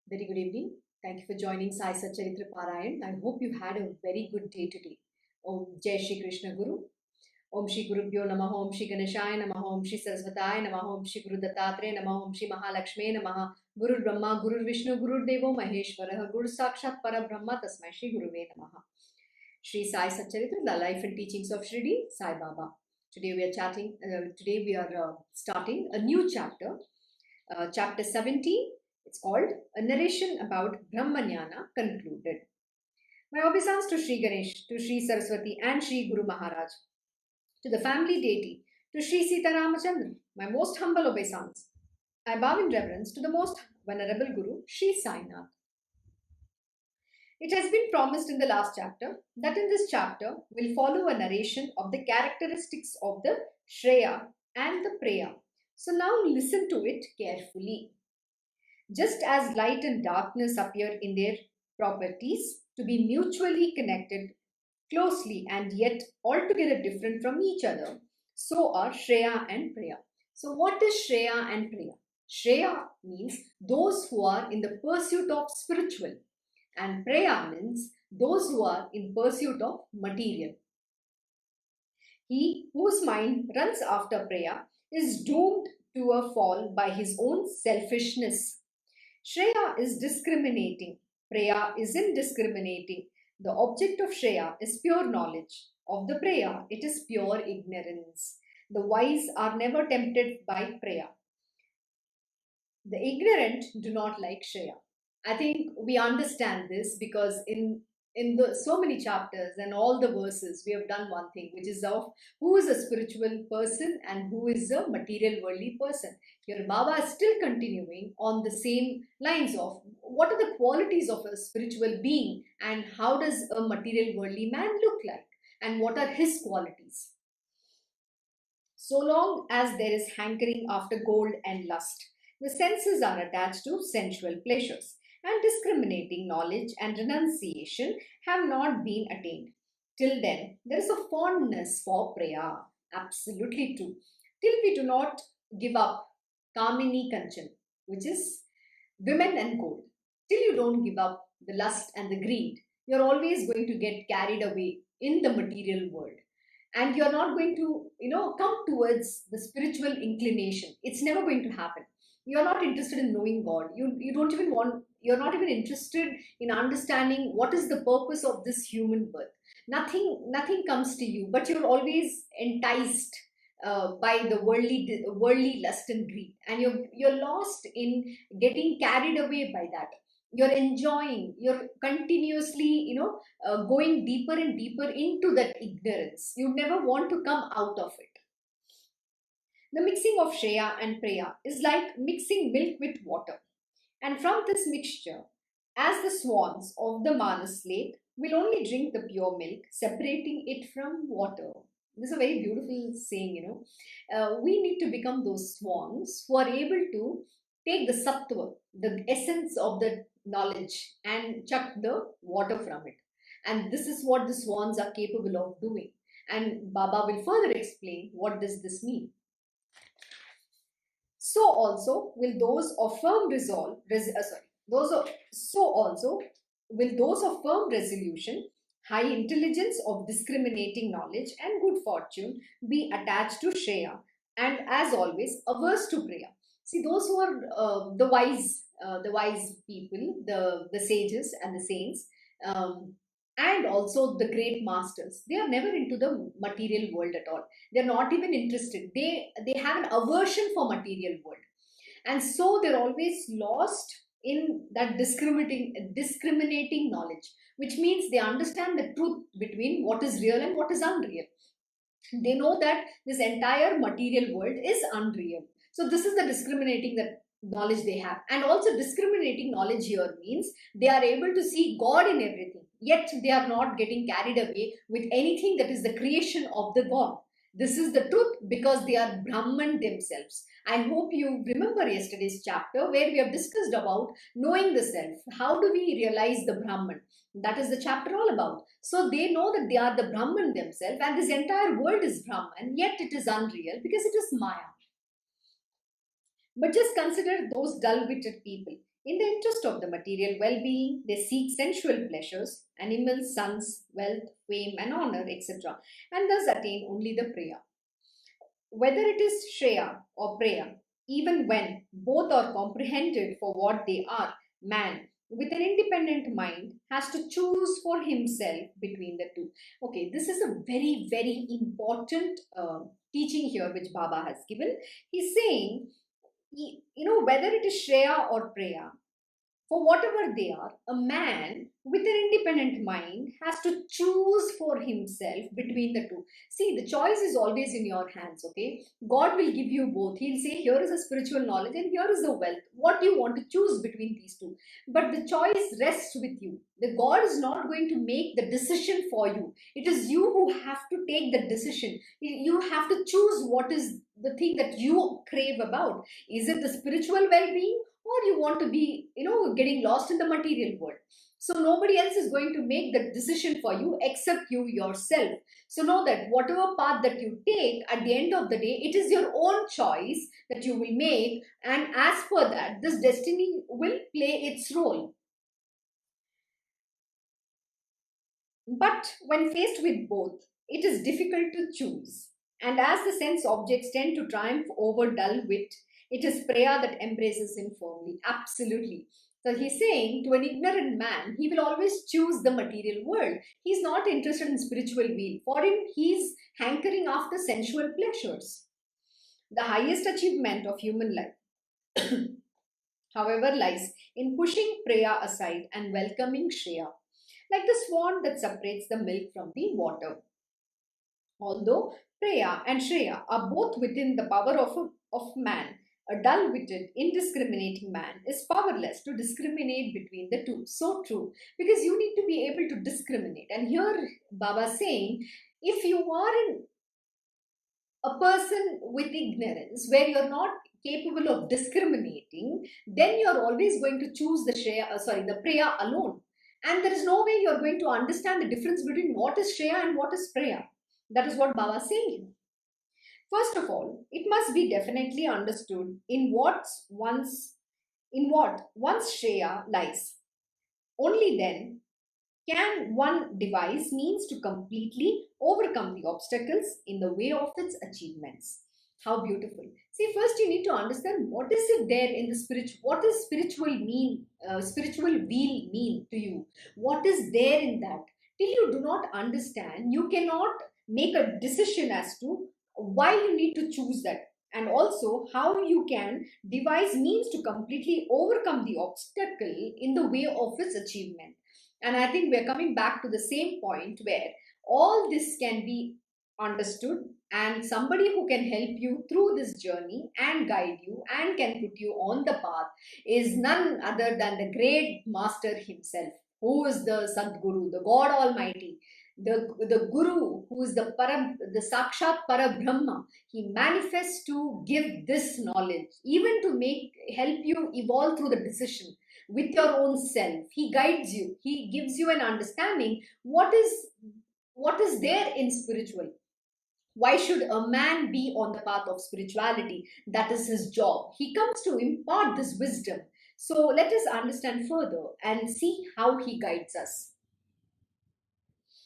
Very good evening. Thank you for joining Sai Satcharita Parayan. I hope you had a very good day today. Om Jai Shri Krishna Guru. Om Shri Guru Bhyo Namaha. Om Shri Ganeshaya Namaha. Om Shri Sarasvataya Namaha. Om Shri Guru Dattatreya Namaha. Om Shri Mahalakshmi Namaha. Guru Brahma, Guru Vishnu, Guru Devo Maheshwara, Guru Sakshat Parabrahma, Tasmai Shri Guruve Namaha. Shri Sai Satcharita, the life and teachings of Shirdi, Sai Baba. Today we are starting a new chapter, chapter 17. It's called A Narration About Brahma-Jnana Concluded. My obeisance to Shri Ganesh, to Shri Saraswati and Shri Guru Maharaj, to the family deity, to Shri Sita Ramachandra, my most humble obeisance. I bow in reverence to the most venerable Guru, Shri Sai Nath. It has been promised in the last chapter that in this chapter we'll follow a narration of the characteristics of the Shreya and the Preya. So now listen to it carefully. Just as light and darkness appear in their properties to be mutually connected closely and yet altogether different from each other, so are Shreya and Preya. So what is Shreya and Preya? Shreya means those who are in the pursuit of spiritual, and Preya means those who are in pursuit of material. He whose mind runs after Preya is doomed to a fall by his own selfishness. Shreya is discriminating. Preya isn't discriminating. The object of Shreya is pure knowledge. Of the Preya, it is pure ignorance. The wise are never tempted by Preya. The ignorant do not like Shreya. I think we understand this because in the so many chapters and all the verses we have done one thing, which is of who is a spiritual person and who is a material worldly person. Here Baba is still continuing on the same lines of what are the qualities of a spiritual being and how does a material worldly man look like and what are his qualities. So long as there is hankering after gold and lust, the senses are attached to sensual pleasures, and discriminating knowledge and renunciation have not been attained. Till then, there is a fondness for Preya. Absolutely true. Till we do not give up Kamini Kanchan, which is women and gold. Till you don't give up the lust and the greed, you're always going to get carried away in the material world. And you're not going to, come towards the spiritual inclination. It's never going to happen. You're not interested in knowing God. You're not even interested in understanding what is the purpose of this human birth. Nothing comes to you, but you're always enticed by the worldly lust and greed, and you're lost in getting carried away by that. You're continuously, going deeper and deeper into that ignorance. You never want to come out of it. The mixing of Shreya and Preya is like mixing milk with water. And from this mixture, as the swans of the Manas lake will only drink the pure milk, separating it from water. This is a very beautiful saying, we need to become those swans who are able to take the sattva, the essence of the knowledge, and chuck the water from it. And this is what the swans are capable of doing. And Baba will further explain what does this mean. So also will those of firm resolution, high intelligence of discriminating knowledge and good fortune be attached to Shreya, and as always averse to Preya. See, those who are the wise people, the sages and the saints, and also the great masters, they are never into the material world at all. They're not even interested. They have an aversion for material world, and so they're always lost in that discriminating knowledge, which means they understand the truth between what is real and what is unreal. They know that this entire material world is unreal. So this is the discriminating that knowledge they have. And also discriminating knowledge here means they are able to see God in everything, yet they are not getting carried away with anything that is the creation of the God. This is the truth because they are Brahman themselves. I hope you remember yesterday's chapter where we have discussed about knowing the self. How do we realize the Brahman? That is the chapter all about. So they know that they are the Brahman themselves, and this entire world is Brahman, yet it is unreal because it is Maya. But just consider those dull-witted people. In the interest of the material well-being, they seek sensual pleasures, animals, sons, wealth, fame and honor, etc., and thus attain only the Priya. Whether it is Shreya or Preya, even when both are comprehended for what they are, man with an independent mind has to choose for himself between the two. Okay, this is a very, very important teaching here which Baba has given. He's saying, whether it is Shreya or Preya, for whatever they are, a man with an independent mind has to choose for himself between the two. See, the choice is always in your hands, okay? God will give you both. He'll say, here is a spiritual knowledge and here is the wealth. What do you want to choose between these two? But the choice rests with you. The God is not going to make the decision for you. It is you who have to take the decision. You have to choose what is the thing that you crave about. Is it the spiritual well-being, or you want to be, getting lost in the material world? So nobody else is going to make the decision for you except you yourself. So know that whatever path that you take, at the end of the day, it is your own choice that you will make, and as per that, this destiny will play its role. But when faced with both, it is difficult to choose. And as the sense objects tend to triumph over dull wit, it is prayer that embraces him firmly. Absolutely. So he's saying, to an ignorant man, he will always choose the material world. He's not interested in spiritual weal. For him, he's hankering after sensual pleasures. The highest achievement of human life, however, lies in pushing prayer aside and welcoming Shreya, like the swan that separates the milk from the water. Although Preya and Shreya are both within the power of man, a dull witted, indiscriminating man is powerless to discriminate between the two. So true. Because you need to be able to discriminate. And here Baba saying, if you are a person with ignorance where you're not capable of discriminating, then you're always going to choose the prayer alone. And there is no way you're going to understand the difference between what is Shreya and what is prayer. That is what Baba is saying here. First of all, it must be definitely understood in what one's Shreya lies. Only then can one devise means to completely overcome the obstacles in the way of its achievements. How beautiful. See, first you need to understand what is it there in the spiritual, what is spiritual wheel mean to you? What is there in that? Till you do not understand, you cannot make a decision as to why you need to choose that, and also how you can devise means to completely overcome the obstacle in the way of its achievement. And I think we're coming back to the same point where all this can be understood, and somebody who can help you through this journey and guide you and can put you on the path is none other than the great master himself, who is the Sadguru, the God Almighty, the Guru, who is the Sakshat Parabrahma. He manifests to give this knowledge, even to help you evolve through the decision with your own self. He guides you. He gives you an understanding what is there in spiritual. Why should a man be on the path of spirituality? That is his job. He comes to impart this wisdom. So let us understand further and see how he guides us.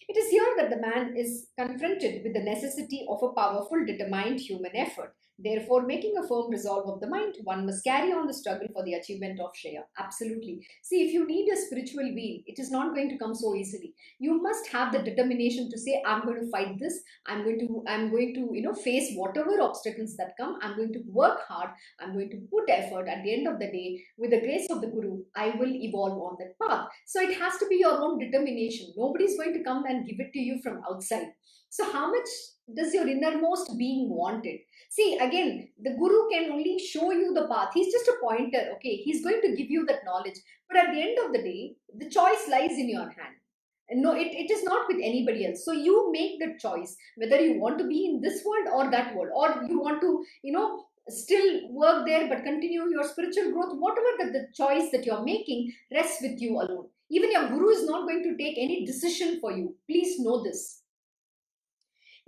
It is here that the man is confronted with the necessity of a powerful, determined human effort. Therefore, making a firm resolve of the mind, one must carry on the struggle for the achievement of Shreya. Absolutely. See, if you need a spiritual wheel, it is not going to come so easily. You must have the determination to say, I'm going to fight this. I'm going to, face whatever obstacles that come. I'm going to work hard. I'm going to put effort. At the end of the day, with the grace of the Guru, I will evolve on that path. So it has to be your own determination. Nobody's going to come and give it to you from outside. So how much does your innermost being want it? See, again, the Guru can only show you the path. He's just a pointer, okay? He's going to give you that knowledge. But at the end of the day, the choice lies in your hand. No, it is not with anybody else. So you make the choice, whether you want to be in this world or that world, or you want to, still work there but continue your spiritual growth. Whatever the choice that you're making rests with you alone. Even your Guru is not going to take any decision for you. Please know this.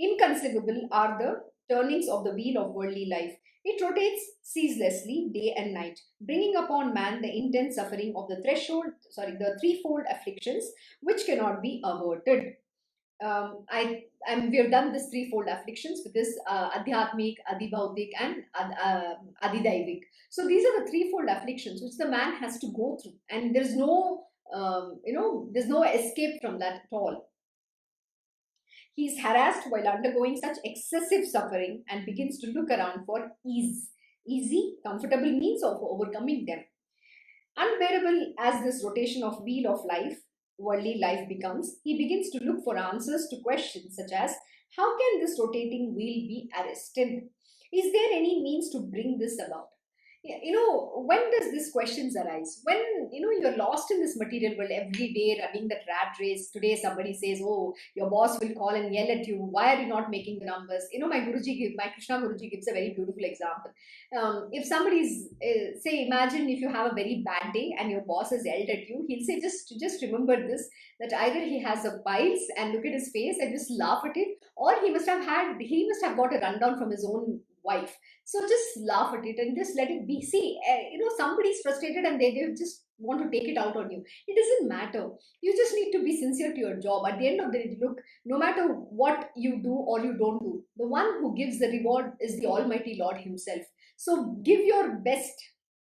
Inconceivable are the turnings of the wheel of worldly life. It rotates ceaselessly day and night, bringing upon man the intense suffering of the threefold afflictions which cannot be averted. We have done this threefold afflictions with this adhyatmic, adibhautik, and adidaivik. So these are the threefold afflictions which the man has to go through, and there's no, there's no escape from that at all. He is harassed while undergoing such excessive suffering and begins to look around for easy, comfortable means of overcoming them. Unbearable as this rotation of wheel of life, worldly life becomes, he begins to look for answers to questions such as, how can this rotating wheel be arrested? Is there any means to bring this about? Yeah, when does these questions arise? When, you're lost in this material world every day, running that rat race. Today somebody says, oh, your boss will call and yell at you. Why are you not making the numbers? My Krishna Guruji gives a very beautiful example. If somebody's, say, imagine if you have a very bad day and your boss has yelled at you, he'll say, just remember this, that either he has a piles and look at his face and just laugh at it, or he must have got a rundown from his own wife. So just laugh at it and just let it be. See, somebody's frustrated and they just want to take it out on you. It doesn't matter. You just need to be sincere to your job. At the end of the day, look, no matter what you do or you don't do, the one who gives the reward is the Almighty Lord Himself. So give your best,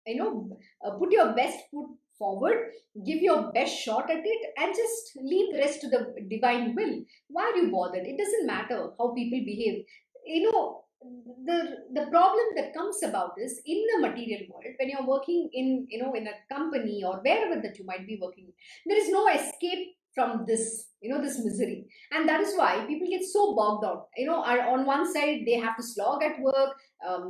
put your best foot forward, give your best shot at it, and just leave the rest to the divine will. Why are you bothered? It doesn't matter how people behave. You know, the problem that comes about is in the material world, when you're working in a company or wherever that you might be working, there is no escape from this, this misery. And that is why people get so bogged down. On one side they have to slog at work,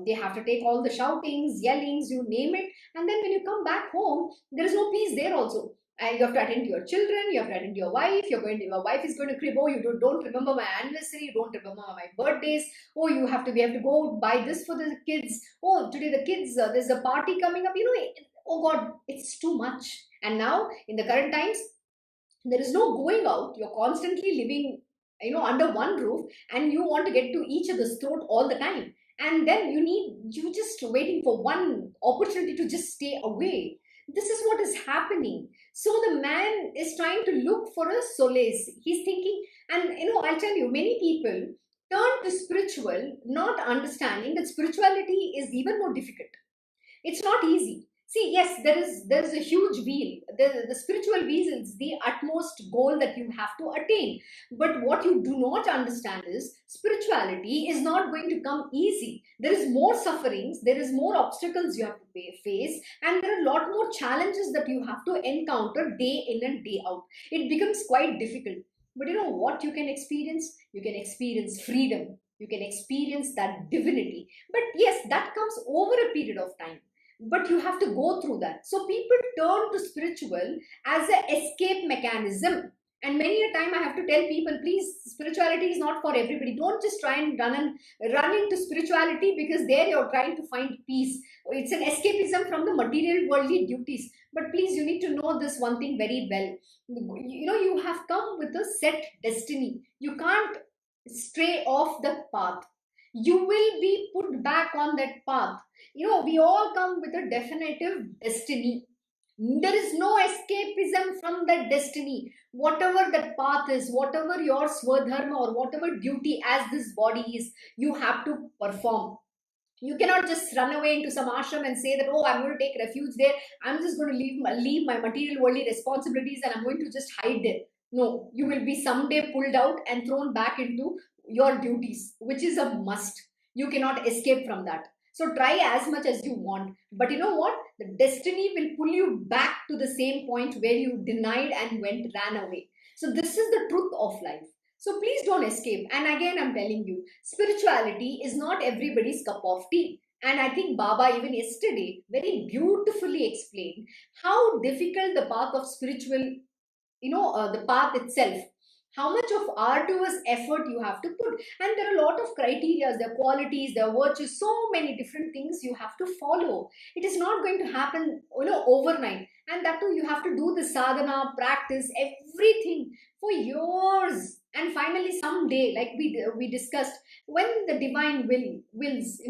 they have to take all the shoutings, yellings, you name it, and then when you come back home, there is no peace there also. And you have to attend to your children, you have to attend to your wife, your wife is going to crib, oh, you don't remember my anniversary, you don't remember my birthdays, oh, we have to go buy this for the kids, oh, today the kids, there's a party coming up, oh god, it's too much. And now in the current times, there is no going out, you're constantly living, under one roof, and you want to get to each other's throat all the time, and then you just waiting for one opportunity to just stay away. This is what is happening. So the man is trying to look for a solace. He's thinking, and I'll tell you, many people turn to spiritual, not understanding that spirituality is even more difficult. It's not easy. See, yes, there's a huge wheel. The spiritual wheel is the utmost goal that you have to attain. But what you do not understand is spirituality is not going to come easy. There is more sufferings, there is more obstacles you have to face, and there are a lot more challenges that you have to encounter day in and day out. It becomes quite difficult. But you know what you can experience? You can experience freedom. You can experience that divinity. But yes, that comes over a period of time, but you have to go through that. So people turn to spiritual as an escape mechanism. And many a time I have to tell people, please, spirituality is not for everybody. Don't just try and run into spirituality because there you're trying to find peace. It's an escapism from the material worldly duties. But please, you need to know this one thing very well. You have come with a set destiny. You can't stray off the path. You will be put back on that path. We all come with a definitive destiny. There is no escapism from that destiny. Whatever that path is, whatever your swadharma or whatever duty as this body is, you have to perform. You cannot just run away into some ashram and say that, oh, I'm going to take refuge there. I'm just going to leave my material worldly responsibilities and I'm going to just hide there. No, you will be someday pulled out and thrown back into your duties, which is a must. You cannot escape from that. So try as much as you want. But you know what? The destiny will pull you back to the same point where you denied and ran away. So this is the truth of life. So please don't escape. And again, I'm telling you, spirituality is not everybody's cup of tea. And I think Baba even yesterday very beautifully explained how difficult the path of spiritual, the path itself, how much of arduous effort you have to put. And there are a lot of criteria, there are qualities, there are virtues, so many different things you have to follow. It is not going to happen, overnight. And that too, you have to do the sadhana, practice, everything for years. And finally, someday, like we discussed, when the divine wills,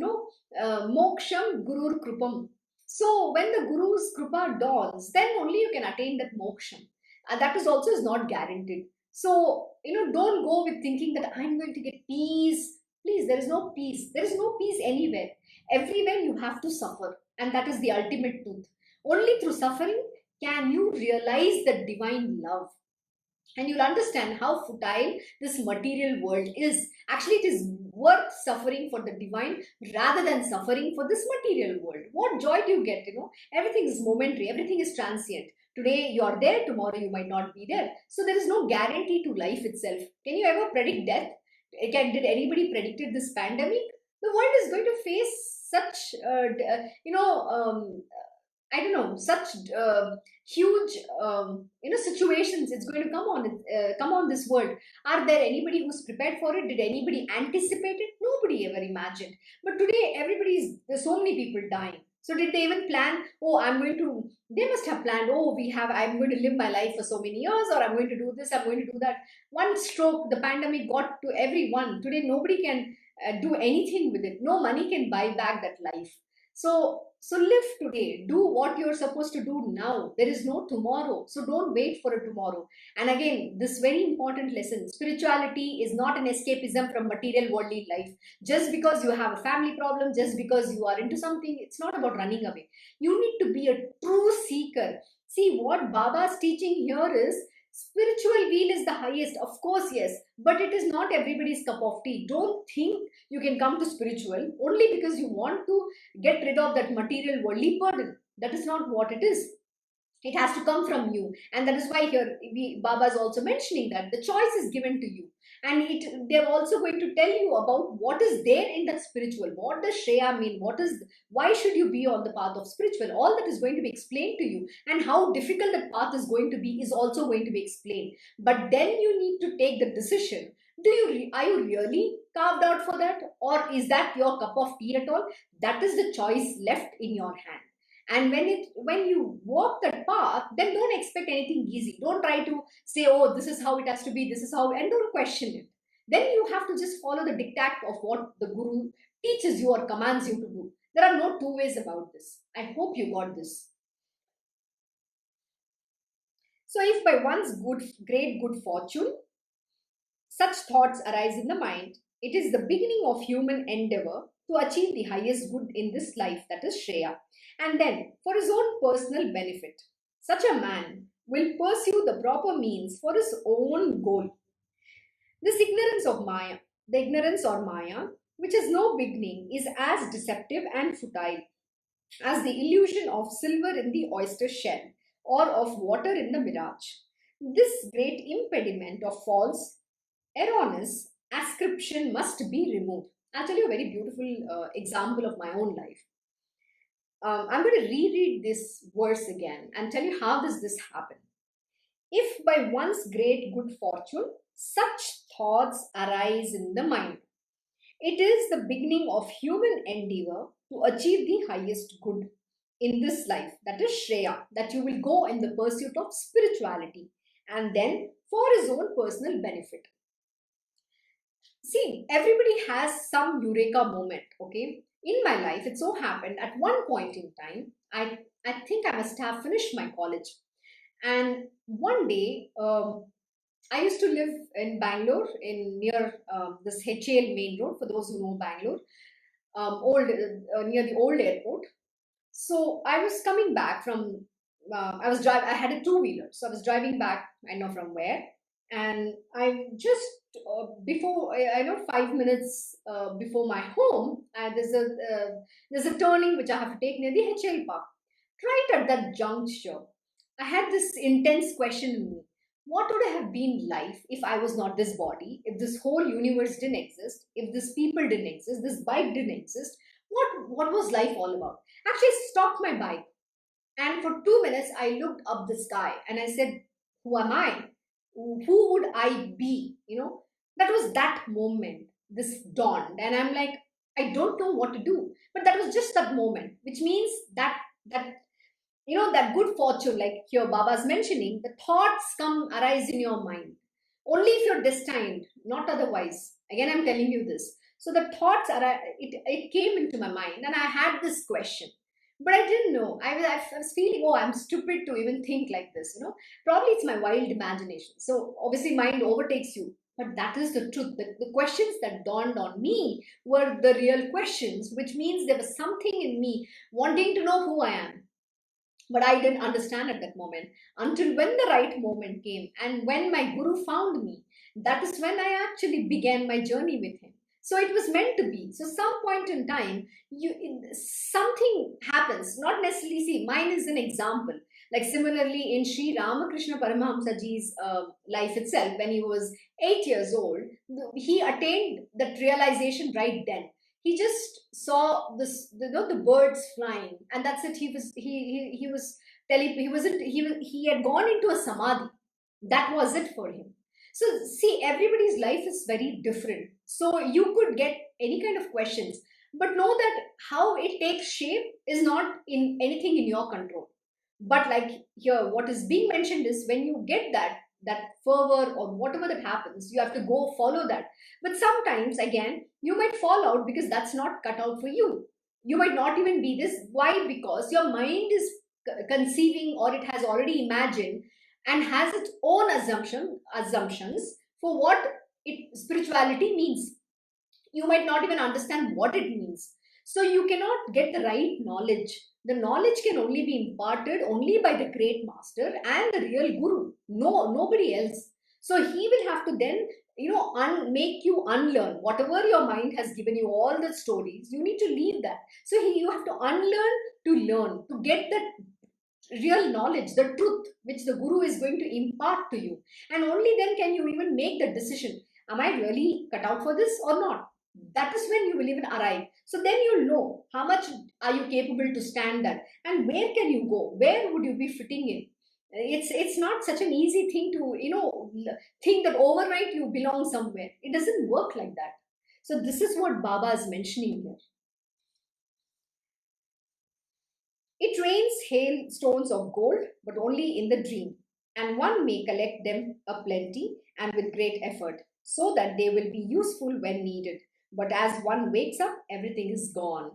moksham gurur krupam. So when the guru's krupa dawns, then only you can attain that moksham. And that is also is not guaranteed. So, don't go with thinking that I'm going to get peace. Please, there is no peace. There is no peace anywhere. Everywhere you have to suffer. And that is the ultimate truth. Only through suffering can you realize the divine love, and you'll understand how futile this material world is. Actually, it is worth suffering for the divine rather than suffering for this material world. What joy do you get? Everything is momentary, everything is transient. Today you're there, tomorrow you might not be there. So there is no guarantee to life itself. Can you ever predict death? Did anybody predicted this pandemic? The world is going to face such, I don't know, such huge, situations. It's going to come on this world. Are there anybody who's prepared for it? Did anybody anticipate it? Nobody ever imagined. But today, there's so many people dying. So did they even plan? Oh, they must have planned. Oh, I'm going to live my life for so many years, or I'm going to do this, I'm going to do that. One stroke, the pandemic got to everyone. Today, nobody can do anything with it. No money can buy back that life. So live today. Do what you're supposed to do now. There is no tomorrow. So don't wait for a tomorrow. And again, this very important lesson, spirituality is not an escapism from material worldly life. Just because you have a family problem, just because you are into something, it's not about running away. You need to be a true seeker. See, what Baba's teaching here is spiritual wheel is the highest. Of course, yes. But it is not everybody's cup of tea. Don't think you can come to spiritual only because you want to get rid of that material worldly burden. That is not what it is. It has to come from you, and that is why here Baba is also mentioning that the choice is given to you, and they're also going to tell you about what is there in that spiritual. What does Shreya mean? Why should you be on the path of spiritual? All that is going to be explained to you, and how difficult that path is going to be is also going to be explained. But then you need to take the decision. Are you really carved out for that, or is that your cup of tea at all? That is the choice left in your hand. And when you walk that path, then don't expect anything easy. Don't try to say, oh, this is how it has to be, this is how, and don't question it. Then you have to just follow the diktat of what the guru teaches you or commands you to do. There are no two ways about this. I hope you got this. So if by one's great good fortune such thoughts arise in the mind, it is the beginning of human endeavor to achieve the highest good in this life, that is Shreya, and then for his own personal benefit. Such a man will pursue the proper means for his own goal. This ignorance of Maya, the ignorance or Maya, which has no beginning, is as deceptive and futile as the illusion of silver in the oyster shell or of water in the mirage. This great impediment of false, erroneous ascription must be removed. I'll tell you a very beautiful example of my own life. I'm going to reread this verse again and tell you how does this happen. If by one's great good fortune such thoughts arise in the mind, it is the beginning of human endeavor to achieve the highest good in this life, that is Shreya, that you will go in the pursuit of spirituality and then for his own personal benefit. See, everybody has some eureka moment, okay? In my life, it so happened at one point in time, I think I must have finished my college. And one day, I used to live in Bangalore, in near this HAL main road, for those who know Bangalore, near the old airport. So I was coming back from, I had a two-wheeler. So I was driving back, I know from where. And I just, before, I know 5 minutes before my home, there's a turning which I have to take near the HL Park. Right at that juncture, I had this intense question in me. What would have been life if I was not this body, if this whole universe didn't exist, if this people didn't exist, this bike didn't exist? What was life all about? Actually, I stopped my bike, and for 2 minutes I looked up the sky and I said, who am I? Who would I be? That was that moment, this dawned, and I'm like, I don't know what to do. But that was just that moment, which means that that good fortune, like here Baba's mentioning, the thoughts arise in your mind. Only if you're destined, not otherwise. Again, I'm telling you this. So the thoughts are, it came into my mind, and I had this question. But I didn't know. I was feeling, oh, I'm stupid to even think like this, you know. Probably it's my wild imagination. So obviously, mind overtakes you. But that is the truth. The questions that dawned on me were the real questions, which means there was something in me wanting to know who I am. But I didn't understand at that moment until when the right moment came and when my guru found me. That is when I actually began my journey with him. So it was meant to be. So some point in time, something happens. Not necessarily. See, mine is an example. Like similarly in Sri Ramakrishna Paramahamsa ji's life itself, when he was 8 years old, he attained that realization right then. He just saw this, the birds flying, and that's it. He was telling, he wasn't he had gone into a samadhi. That was it for him. So see, everybody's life is very different, so you could get any kind of questions, but know that how it takes shape is not in anything in your control. But like here, what is being mentioned is when you get that fervor or whatever that happens, you have to go follow that. But sometimes again, you might fall out because that's not cut out for you. You might not even be this. Why? Because your mind is conceiving, or it has already imagined and has its own assumptions for what spirituality means. You might not even understand what it means. So you cannot get the right knowledge. The knowledge can only be imparted only by the great master and the real guru. No, nobody else. So he will have to then, make you unlearn whatever your mind has given you, all the stories. You need to leave that. So you have to unlearn to learn, to get that real knowledge, the truth which the guru is going to impart to you. And only then can you even make the decision, am I really cut out for this or not? That is when you will even arrive. So then you'll know how much are you capable to stand that, and where can you go, where would you be fitting in. It's not such an easy thing to think that overnight you belong somewhere. It doesn't work like that. So this is what Baba is mentioning here. It rains hailstones of gold, but only in the dream, and one may collect them a plenty and with great effort, so that they will be useful when needed. But as one wakes up, everything is gone.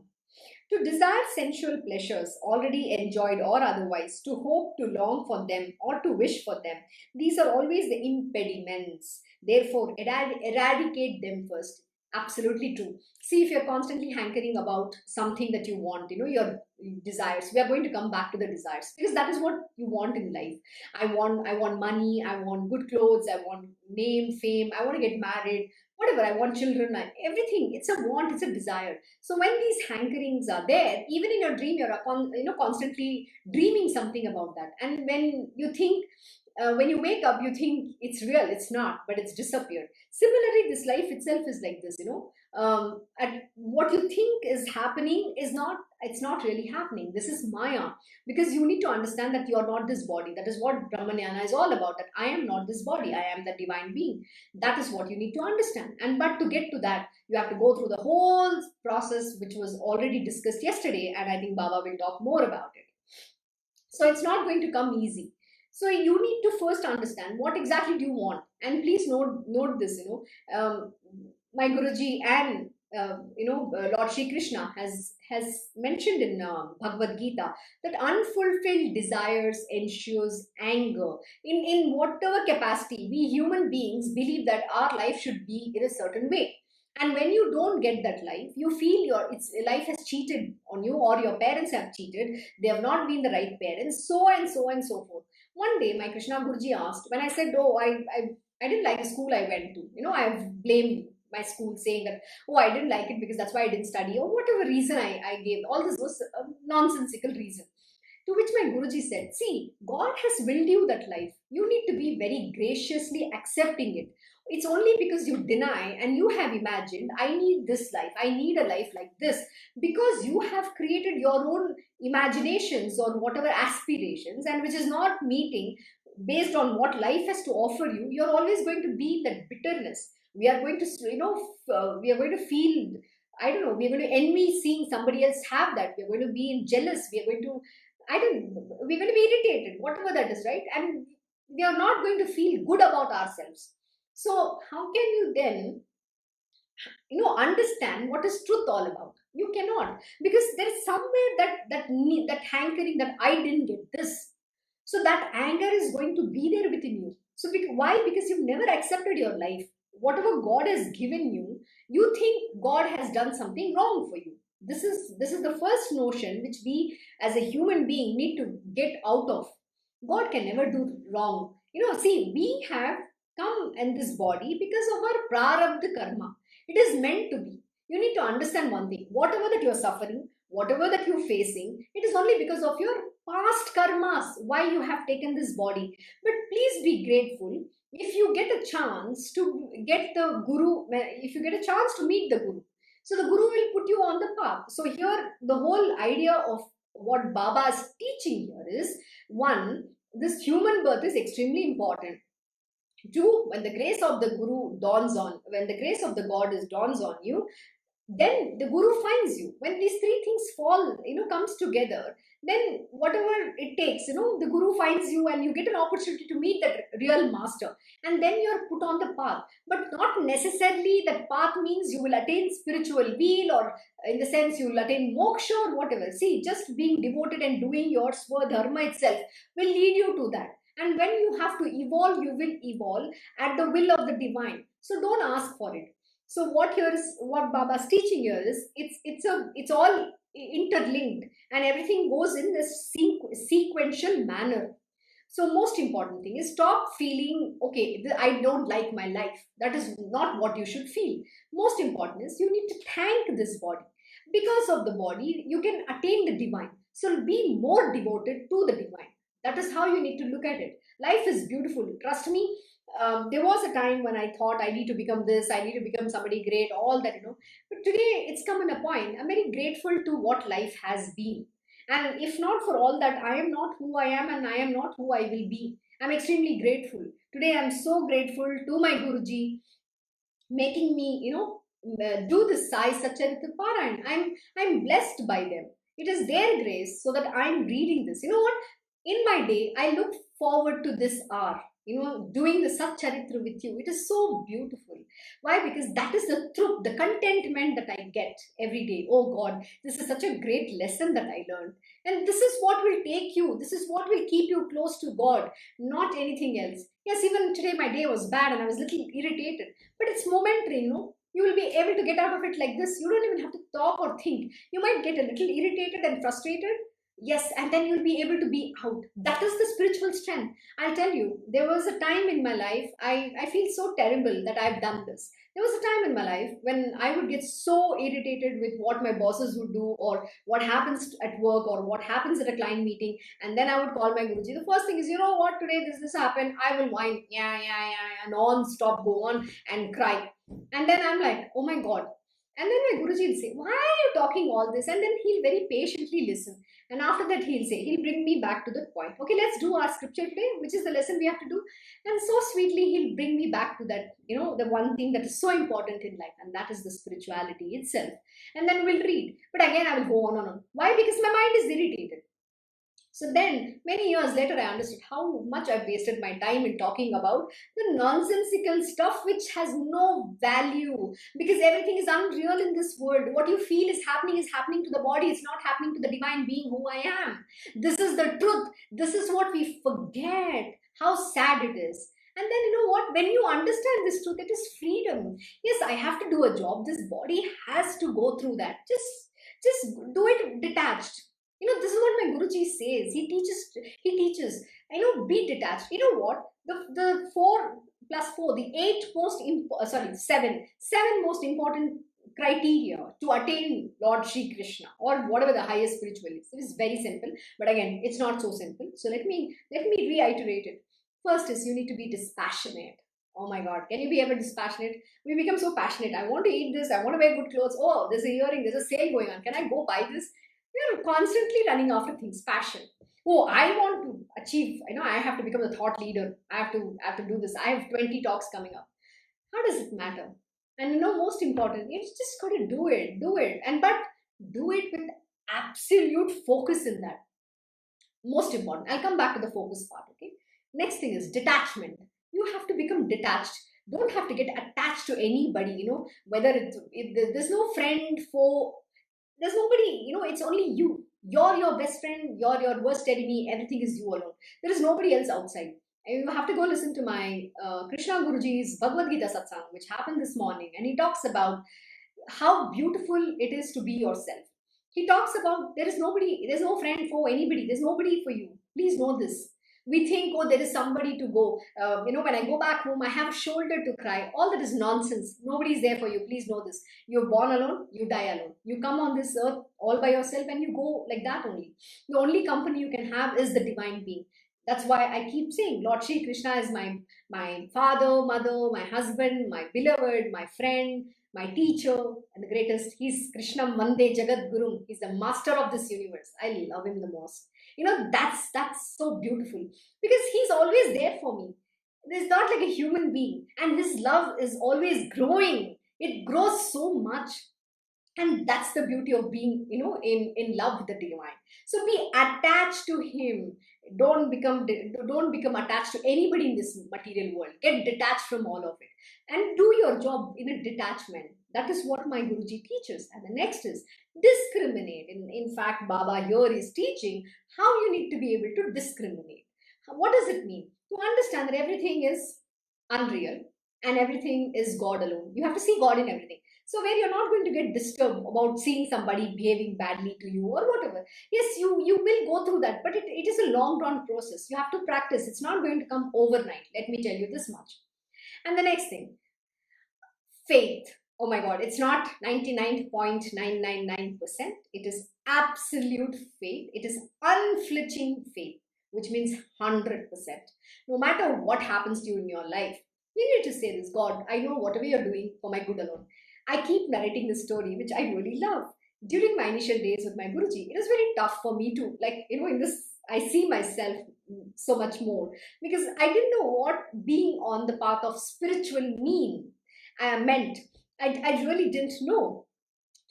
To desire sensual pleasures, already enjoyed or otherwise, to hope, to long for them, or to wish for them, these are always the impediments. Therefore, eradicate them first. Absolutely true. See, if you're constantly hankering about something that you want, your desires, we are going to come back to the desires because that is what you want in life. I want money, I want good clothes, I want name, fame, I want to get married, whatever, I want children, everything. It's a want, it's a desire. So when these hankerings are there, even in your dream, you're constantly dreaming something about that. And when you think, when you wake up, you think it's real. It's not, but it's disappeared. Similarly, this life itself is like this. And what you think is happening is not. It's not really happening. This is Maya, because you need to understand that you are not this body. That is what Brahma-Jnana is all about. That I am not this body. I am the divine being. That is what you need to understand. And but to get to that, you have to go through the whole process, which was already discussed yesterday, and I think Baba will talk more about it. So it's not going to come easy. So you need to first understand what exactly do you want, and please note this. My Guruji and Lord Shri Krishna has mentioned in Bhagavad Gita that unfulfilled desires ensures anger. In whatever capacity, we human beings believe that our life should be in a certain way. And when you don't get that life, you feel life has cheated on you, or your parents have cheated. They have not been the right parents, so and so and so forth. One day, my Krishna Guruji asked, when I said, "Oh, I didn't like the school I went to. I've blamed my school, saying that, oh, I didn't like it because that's why I didn't study, or whatever reason I gave. All this was a nonsensical reason." To which my Guruji said, "See, God has willed you that life. You need to be very graciously accepting it. It's only because you deny and you have imagined, I need this life, I need a life like this, because you have created your own imaginations or whatever aspirations, and which is not meeting based on what life has to offer you. You're always going to be in that bitterness. We are going to, we are going to feel, I don't know, we're going to envy seeing somebody else have that. We're going to be in jealous. We're going to, we're going to be irritated, whatever that is, right? And we are not going to feel good about ourselves. So how can you then, understand what is truth all about? You cannot, because there is somewhere that need, that hankering, that I didn't get this. So that anger is going to be there within you. So why? Because you've never accepted your life. Whatever God has given you, you think God has done something wrong for you. This is the first notion which we as a human being need to get out of. God can never do wrong. See, we have come in this body because of our prarabdha karma. It is meant to be. You need to understand one thing. Whatever that you're suffering, whatever that you're facing, it is only because of your past karmas why you have taken this body. But please be grateful if you get a chance to get the guru, if you get a chance to meet the guru. So the guru will put you on the path. So here, the whole idea of what Baba is teaching here is one, this human birth is extremely important. Two, when the grace of the guru dawns on, when the grace of the God is dawns on you, then the guru finds you. When these three things fall, comes together, then whatever it takes, the guru finds you and you get an opportunity to meet that real master, and then you're put on the path. But not necessarily that path means you will attain spiritual wheel, or in the sense you will attain moksha or whatever. See, just being devoted and doing your swadharma itself will lead you to that. And when you have to evolve, you will evolve at the will of the divine. So don't ask for it. So what Baba's teaching here is, it's all interlinked, and everything goes in this sequential manner. So most important thing is, stop feeling okay, I don't like my life. That is not what you should feel. Most important is, you need to thank this body. Because of the body you can attain the divine. So be more devoted to the divine. That is how you need to look at it. Life is beautiful, trust me. There was a time when I thought I need to become this, I need to become somebody great, all that, But today it's come in a point. I'm very grateful to what life has been. And if not for all that, I am not who I am, and I am not who I will be. I'm extremely grateful. Today I'm so grateful to my Guruji making me, do this Sai Satcharita Parayan. I'm blessed by them. It is their grace so that I'm reading this. You know what? In my day, I look forward to this hour, doing the Satcharitra with you. It is so beautiful. Why? Because that is the truth, the contentment that I get every day. Oh God, this is such a great lesson that I learned. And this is what will take you, this is what will keep you close to God, not anything else. Yes, even today my day was bad and I was a little irritated, but it's momentary, You will be able to get out of it like this. You don't even have to talk or think. You might get a little irritated and frustrated. Yes, and then you'll be able to be out. That is the spiritual strength. I'll tell you, there was a time in my life, I feel so terrible that I've done this. There was a time in my life when I would get so irritated with what my bosses would do, or what happens at work, or what happens at a client meeting. And then I would call my Guruji. The first thing is, you know what, today this happened. I will whine, yeah, yeah, yeah, and non-stop go on and cry. And then I'm like, oh my God. And then my Guruji will say, why are you talking all this? And then he'll very patiently listen. And after that, he'll bring me back to the point. Okay, let's do our scripture today, which is the lesson we have to do. And so sweetly, he'll bring me back to that, the one thing that is so important in life, and that is the spirituality itself. And then we'll read. But again, I will go on and on. Why? Because my mind is irritated. So then, many years later, I understood how much I've wasted my time in talking about the nonsensical stuff which has no value, because everything is unreal in this world. What you feel is happening to the body. It's not happening to the divine being who I am. This is the truth. This is what we forget. How sad it is. And then, you know what? When you understand this truth, it is freedom. Yes, I have to do a job. This body has to go through that. Just do it detached. This is what my Guruji says. He teaches, be detached. You know what? The 4 plus 4, the 7 most important criteria to attain Lord Shri Krishna, or whatever the highest spiritual is. It is very simple, but again, it's not so simple. So let me reiterate it. First is, you need to be dispassionate. Oh my God, can you be ever dispassionate? We become so passionate. I want to eat this. I want to wear good clothes. Oh, there's a earring. There's a sale going on. Can I go buy this? You're constantly running after things. Passion. Oh, I want to achieve. I have to become a thought leader. I have to do this. I have 20 talks coming up. How does it matter? And most important, you just got to do it, but do it with absolute focus in that. Most important. I'll come back to the focus part. Okay. Next thing is detachment. You have to become detached. Don't have to get attached to anybody, whether there's no friend, foe, there's nobody, it's only you. You're your best friend, you're your worst enemy, everything is you alone. There is nobody else outside. And you have to go listen to my Krishna Guruji's Bhagavad Gita satsang, which happened this morning, and he talks about how beautiful it is to be yourself. He talks about there is nobody, there's no friend for anybody, there's nobody for you. Please know this. We think, oh, there is somebody to go. When I go back home, I have a shoulder to cry. All that is nonsense. Nobody is there for you. Please know this. You're born alone, you die alone. You come on this earth all by yourself and you go like that only. The only company you can have is the divine being. That's why I keep saying Lord Shri Krishna is my father, mother, my husband, my beloved, my friend, my teacher, and the greatest. He's Krishna Mande Jagat Guru. He's the master of this universe. I love him the most. That's so beautiful because he's always there for me. He's not like a human being, and his love is always growing. It grows so much. And that's the beauty of being, in love with the divine. So be attached to him. Don't become attached to anybody in this material world. Get detached from all of it and do your job in a detachment. That is what my Guruji teaches. And the next is discriminate. In fact, Baba here is teaching how you need to be able to discriminate. What does it mean? To understand that everything is unreal and everything is God alone. You have to see God in everything. So where you're not going to get disturbed about seeing somebody behaving badly to you or whatever. Yes, you will go through that, but it is a long drawn process. You have to practice. It's not going to come overnight. Let me tell you this much. And the next thing, faith. Oh my God, it's not 99.999%. It is absolute faith. It is unflinching faith, which means 100%. No matter what happens to you in your life, you need to say this: God, I know whatever you're doing for my good alone. I keep narrating this story, which I really love. During my initial days with my Guruji, it was very tough for me to, in this, I see myself so much more because I didn't know what being on the path of spiritual meant. I really didn't know.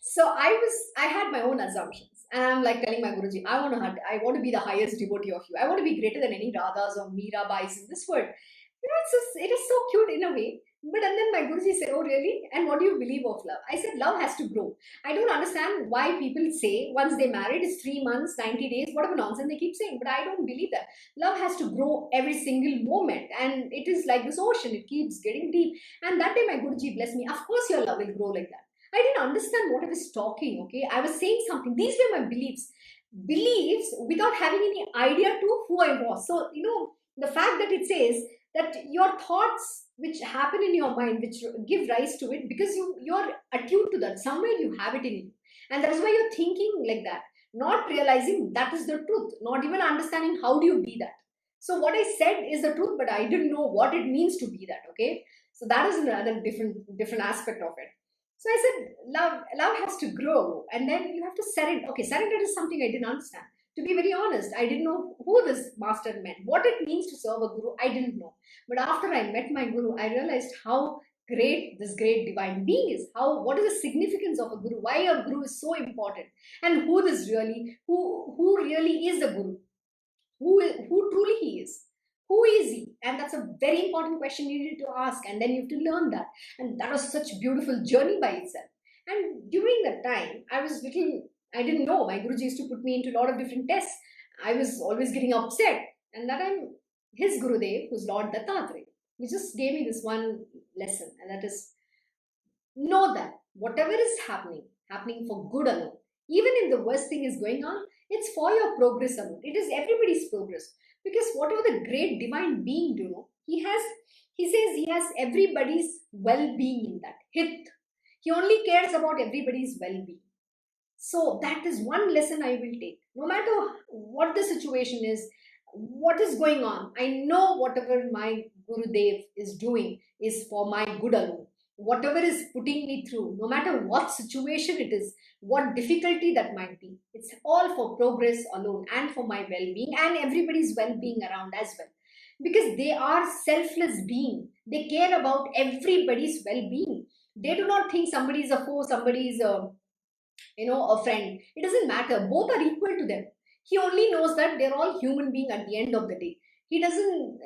So I had my own assumptions, and I'm like telling my Guruji, I want to be the highest devotee of you. I want to be greater than any Radhas or Mirabais in this world. It is so cute in a way. But and then my Guruji said, oh really? And what do you believe of love? I said, love has to grow. I don't understand why people say once they married, it's 3 months, 90 days, whatever nonsense they keep saying. But I don't believe that. Love has to grow every single moment. And it is like this ocean. It keeps getting deep. And that day my Guruji blessed me. Of course your love will grow like that. I didn't understand what I was talking, okay? I was saying something. These were my beliefs. Beliefs without having any idea to who I was. So, the fact that it says that your thoughts which happen in your mind, which give rise to it, because you're attuned to that. Somewhere you have it in you. And that's why you're thinking like that. Not realizing that is the truth. Not even understanding how do you be that. So what I said is the truth, but I didn't know what it means to be that, okay? So that is another different aspect of it. So I said, love has to grow, and then you have to surrender. Okay, surrender is something I didn't understand. To be very honest, I didn't know who this master meant. What it means to serve a guru, I didn't know. But after I met my guru, I realized how great this great divine being is. What is the significance of a guru? Why a guru is so important, and who really is a guru? Who truly he is? Who is he? And that's a very important question you need to ask, and then you have to learn that. And that was such a beautiful journey by itself. And during that time, I didn't know. My Guruji used to put me into a lot of different tests. I was always getting upset. And that time, his Gurudev, who's Lord Dattatreya, he just gave me this one lesson, and that is, know that whatever is happening for good alone. Even if the worst thing is going on, it's for your progress alone. It is everybody's progress. Because whatever the great divine being do, he says he has everybody's well-being in that. He only cares about everybody's well-being. So that is one lesson I will take. No matter what the situation is, what is going on, I know whatever my Gurudev is doing is for my good alone. Whatever is putting me through, no matter what situation it is, what difficulty that might be, it's all for progress alone and for my well-being and everybody's well-being around as well. Because they are selfless being. They care about everybody's well-being. They do not think somebody is a foe, somebody is a friend. It doesn't matter. Both are equal to them. He only knows that they're all human being at the end of the day. He doesn't,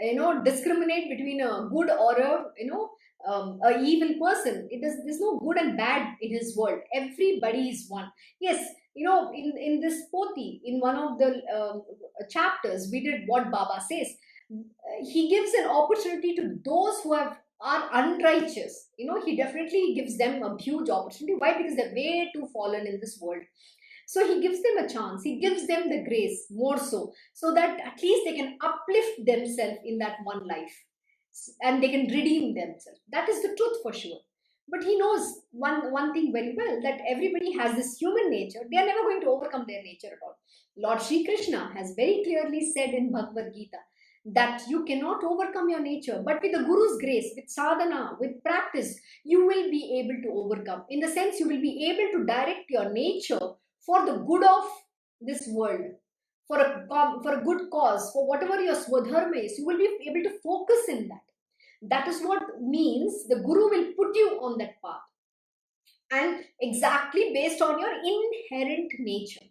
discriminate between a good or a evil person. There's no good and bad in his world. Everybody is one. Yes, in this poti, in one of the chapters, we did what Baba says. He gives an opportunity to those who are unrighteous. He definitely gives them a huge opportunity. Why? Because they're way too fallen in this world. So he gives them a chance. He gives them the grace more so that at least they can uplift themselves in that one life, and they can redeem themselves. That is the truth for sure. But he knows one thing very well, that everybody has this human nature. They are never going to overcome their nature at all. Lord Shri Krishna has very clearly said in Bhagavad Gita that you cannot overcome your nature, but with the Guru's grace, with sadhana, with practice, you will be able to overcome. In the sense, you will be able to direct your nature for the good of this world, for a good cause, for whatever your swadharma is. You will be able to focus in that. That is what means the Guru will put you on that path, and exactly based on your inherent nature.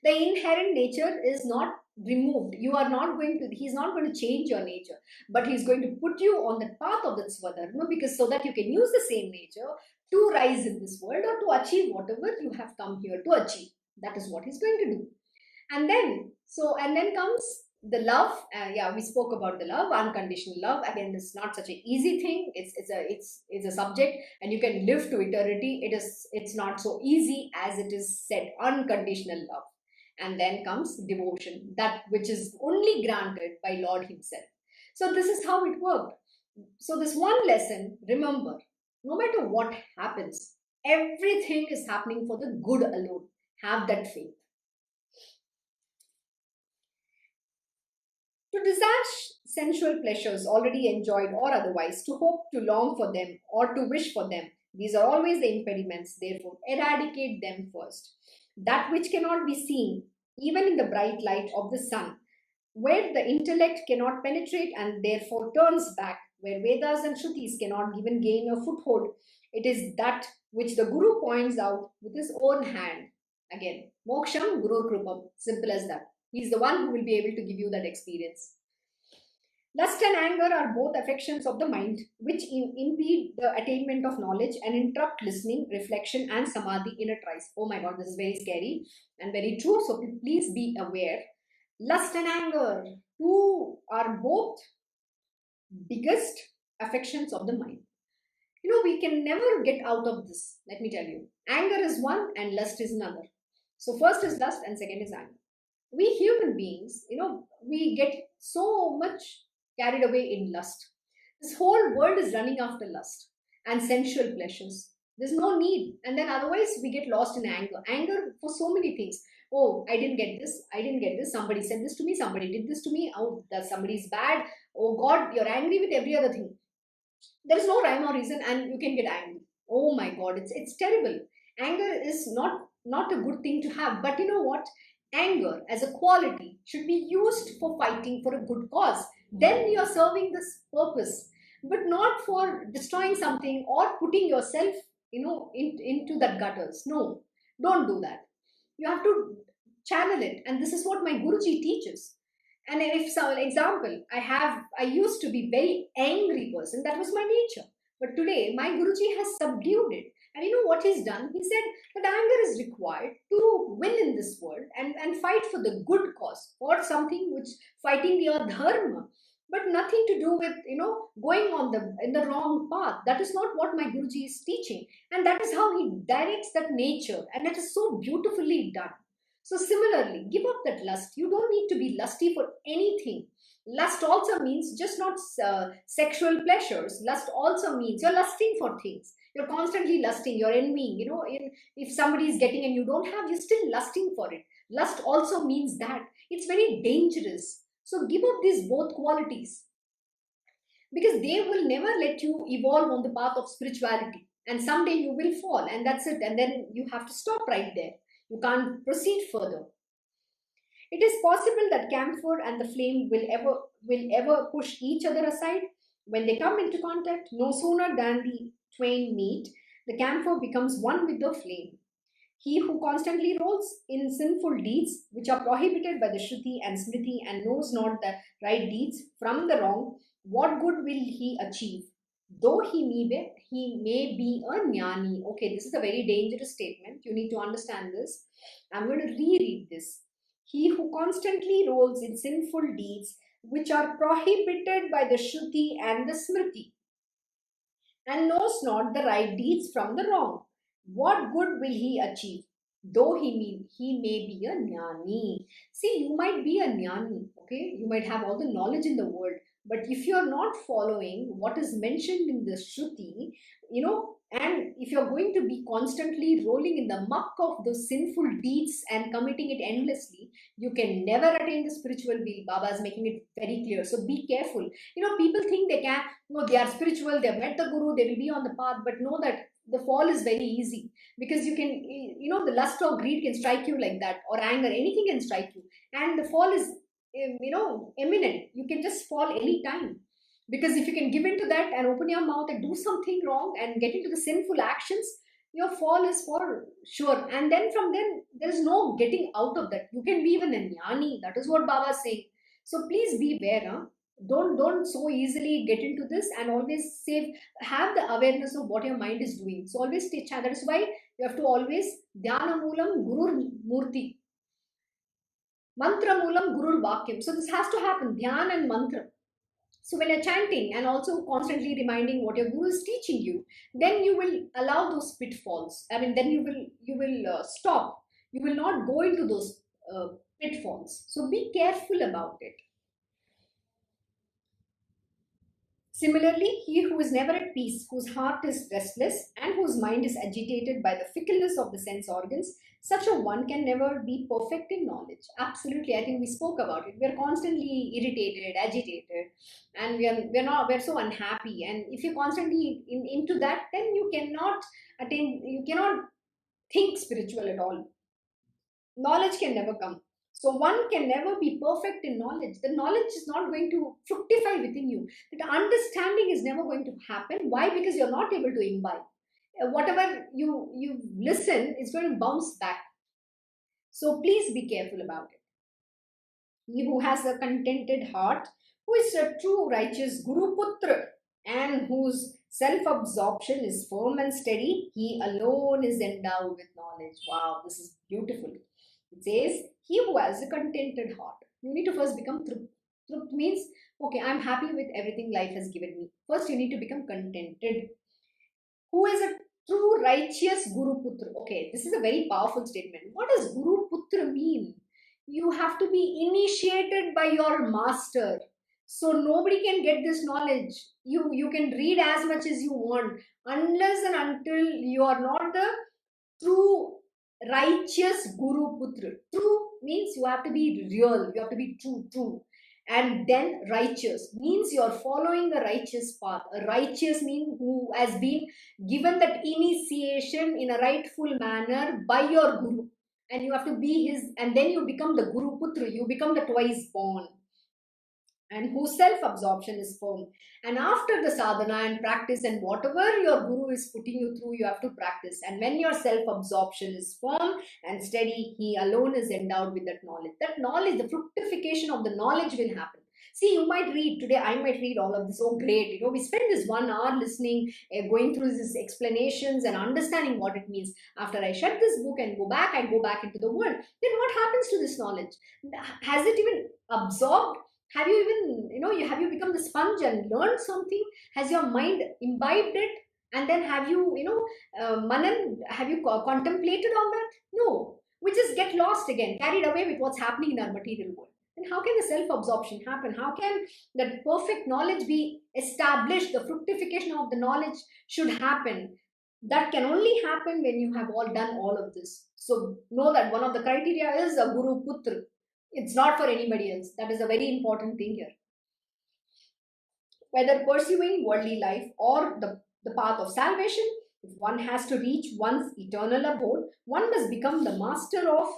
The inherent nature is not removed. You are not going to, he's not going to change your nature, but he's going to put you on the path of the swadharma, because so that you can use the same nature to rise in this world or to achieve whatever you have come here to achieve. That is what he's going to do. And then comes the love. Yeah, we spoke about the love, unconditional love. Again, it's not such an easy thing. It's a subject, and you can live to eternity. It's not so easy as it is said. Unconditional love. And then comes devotion, that which is only granted by Lord himself. So this is how it worked. So this one lesson, remember, no matter what happens, everything is happening for the good alone. Have that faith. To desire sensual pleasures already enjoyed or otherwise, to hope, to long for them, or to wish for them, these are always the impediments. Therefore, eradicate them first. That which cannot be seen, even in the bright light of the sun, where the intellect cannot penetrate and therefore turns back, where Vedas and Shrutis cannot even gain a foothold, it is that which the Guru points out with his own hand. Again, Moksham Guru Krupam, simple as that. He's the one who will be able to give you that experience. Lust and anger are both affections of the mind, which impede the attainment of knowledge and interrupt listening, reflection, and samadhi in a trice. Oh my God, this is very scary and very true. So please be aware. Lust and anger, two are both biggest affections of the mind. We can never get out of this. Let me tell you. Anger is one and lust is another. So first is lust and second is anger. We human beings, we get so much carried away in lust. This whole world is running after lust and sensual pleasures. There's no need. And then otherwise we get lost in anger. Anger for so many things. Oh, I didn't get this. I didn't get this. Somebody said this to me. Somebody did this to me. Oh, that somebody's bad. Oh God, you're angry with every other thing. There is no rhyme or reason and you can get angry. Oh my God, it's terrible. Anger is not a good thing to have. But you know what? Anger as a quality should be used for fighting for a good cause. Then you are serving this purpose, but not for destroying something or putting yourself, into that gutters. No, don't do that. You have to channel it, and this is what my Guruji teaches. And if, for example, I used to be very angry person. That was my nature. But today, my Guruji has subdued it. And you know what he's done? He said that anger is required to win in this world and fight for the good cause, or something which fighting your dharma, but nothing to do with, going in the wrong path. That is not what my Guruji is teaching. And that is how he directs that nature. And it is so beautifully done. So similarly, give up that lust. You don't need to be lusty for anything. Lust also means just not sexual pleasures. Lust also means you're lusting for things. You're constantly lusting, you're envying. If somebody is getting and you don't have, you're still lusting for it. Lust also means that. It's very dangerous. So give up these both qualities, because they will never let you evolve on the path of spirituality. And someday you will fall, and that's it. And then you have to stop right there. You can't proceed further. It is possible that camphor and the flame will ever push each other aside. When they come into contact, no sooner than the twain meet, the camphor becomes one with the flame. He who constantly rolls in sinful deeds, which are prohibited by the Shruti and Smriti, and knows not the right deeds from the wrong, what good will he achieve? Though he may be a jnani. Okay, this is a very dangerous statement. You need to understand this. I'm going to reread this. He who constantly rolls in sinful deeds which are prohibited by the Shruti and the Smriti, and knows not the right deeds from the wrong, what good will he achieve? Though he may be a jnani. See, you might be a jnani, okay? You might have all the knowledge in the world, but if you're not following what is mentioned in the Shruti, and if you're going to be constantly rolling in the muck of those sinful deeds and committing it endlessly, you can never attain the spiritual wheel. Baba is making it very clear. So be careful. People think they can, no, they are spiritual, they have met the Guru, they will be on the path, but know that the fall is very easy, because you can, the lust or greed can strike you like that, or anger, anything can strike you, and the fall is, imminent. You can just fall anytime. Because if you can give into that and open your mouth and do something wrong and get into the sinful actions, your fall is for sure. And then from then, there is no getting out of that. You can be even a jnani. That is what Baba is saying. So please beware. Huh? Don't so easily get into this, and always have the awareness of what your mind is doing. So always stay chant. That is why you have to always dhyana moolam gurur murti, mantra moolam gurur vakyam. So this has to happen, dhyan and mantra. So when you're chanting and also constantly reminding what your guru is teaching you, then you will allow those pitfalls. I mean, then you will stop. You will not go into those pitfalls. So be careful about it. Similarly, he who is never at peace, whose heart is restless, and whose mind is agitated by the fickleness of the sense organs, such a one can never be perfect in knowledge. Absolutely, I think we spoke about it. We are constantly irritated, agitated, and we're so unhappy. And if you're constantly into that, then you cannot attain. You cannot think spiritual at all. Knowledge can never come. So one can never be perfect in knowledge. The knowledge is not going to fructify within you. The understanding is never going to happen. Why? Because you're not able to imbibe. Whatever you listen is going to bounce back. So please be careful about it. He who has a contented heart, who is a true righteous Guru Putra, and whose self-absorption is firm and steady, he alone is endowed with knowledge. Wow, this is beautiful. It says, he who has a contented heart. You need to first become truth. Truth means, okay, I'm happy with everything life has given me. First, you need to become contented. Who is a true righteous Guru Putra? Okay, this is a very powerful statement. What does Guru Putra mean? You have to be initiated by your master. So nobody can get this knowledge. You can read as much as you want, unless and until you are not the true righteous Guru Putra. True means you have to be real, you have to be true. And then righteous means you're following a righteous path. A righteous means who has been given that initiation in a rightful manner by your Guru. And you have to be his, and then you become the Guru Putra, you become the twice born, and whose self-absorption is firm. And after the sadhana and practice and whatever your guru is putting you through, you have to practice. And when your self-absorption is firm and steady, he alone is endowed with that knowledge. That knowledge, the fructification of the knowledge will happen. See, you might read today, I might read all of this. Oh, great. We spend this 1 hour listening, going through these explanations and understanding what it means. After I shut this book and I go back into the world. Then what happens to this knowledge? Has it even absorbed? Have you even, have you become the sponge and learned something? Has your mind imbibed it? And then have you, Manan, have you contemplated on that? No. We just get lost again, carried away with what's happening in our material world. Then how can the self-absorption happen? How can that perfect knowledge be established? The fructification of the knowledge should happen. That can only happen when you have all done all of this. So know that one of the criteria is a Guru Putra. It's not for anybody else. That is a very important thing here. Whether pursuing worldly life or the path of salvation, if one has to reach one's eternal abode, one must become the master of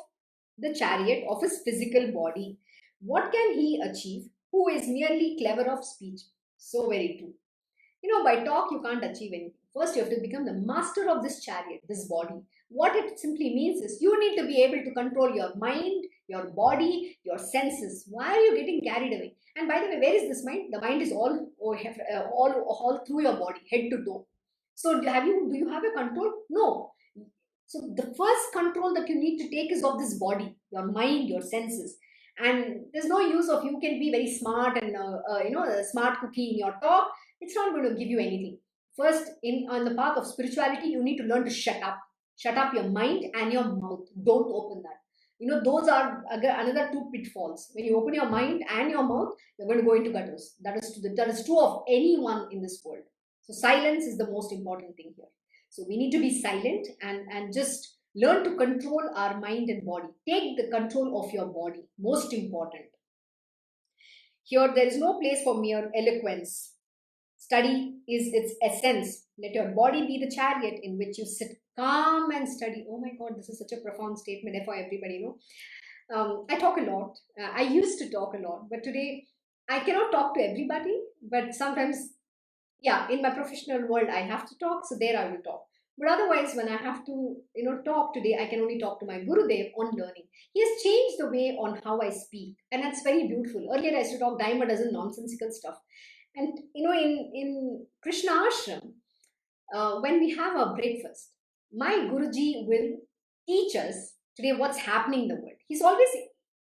the chariot of his physical body. What can he achieve who is merely clever of speech? So very true. By talk you can't achieve anything. First, you have to become the master of this chariot, this body. What it simply means is you need to be able to control your mind, your body, your senses. Why are you getting carried away? And by the way, where is this mind? The mind is all through your body, head to toe. So do you have a control? No. So the first control that you need to take is of this body, your mind, your senses. And there's no use of you can be very smart and a smart cookie in your talk. It's not going to give you anything. First, in on the path of spirituality, you need to learn to shut up your mind and your mouth. Don't open that. Those are another two pitfalls. When you open your mind and your mouth, you're going to go into gutters. That is true of anyone in this world. So silence is the most important thing here. So we need to be silent and just learn to control our mind and body. Take the control of your body. Most important. Here, there is no place for mere eloquence. Study is its essence. Let your body be the chariot in which you sit calm and study. Oh my God, this is such a profound statement for everybody. I talk a lot. I used to talk a lot, but today I cannot talk to everybody. But sometimes, yeah, in my professional world, I have to talk. So there I will talk. But otherwise, when I have to, talk today, I can only talk to my Gurudev on learning. He has changed the way on how I speak, and that's very beautiful. Earlier, I used to talk dime a dozen nonsensical stuff. And in Krishna ashram, when we have our breakfast, my Guruji will teach us today what's happening in the world. He's always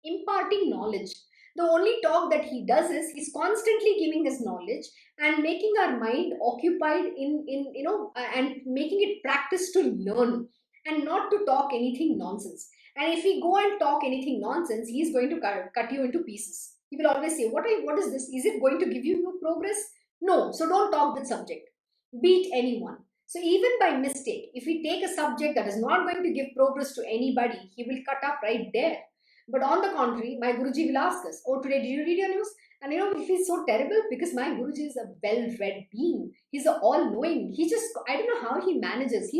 imparting knowledge. The only talk that he does is he's constantly giving us knowledge and making our mind occupied and making it practice to learn and not to talk anything nonsense. And if we go and talk anything nonsense, he's going to cut you into pieces. He will always say, what is this? Is it going to give you progress? No. So don't talk that subject. Beat anyone. So even by mistake, if we take a subject that is not going to give progress to anybody, he will cut up right there. But on the contrary, my Guruji will ask us, oh, today did you read your news? And it feels so terrible because my Guruji is a well-read being. He's all-knowing. I don't know how he manages.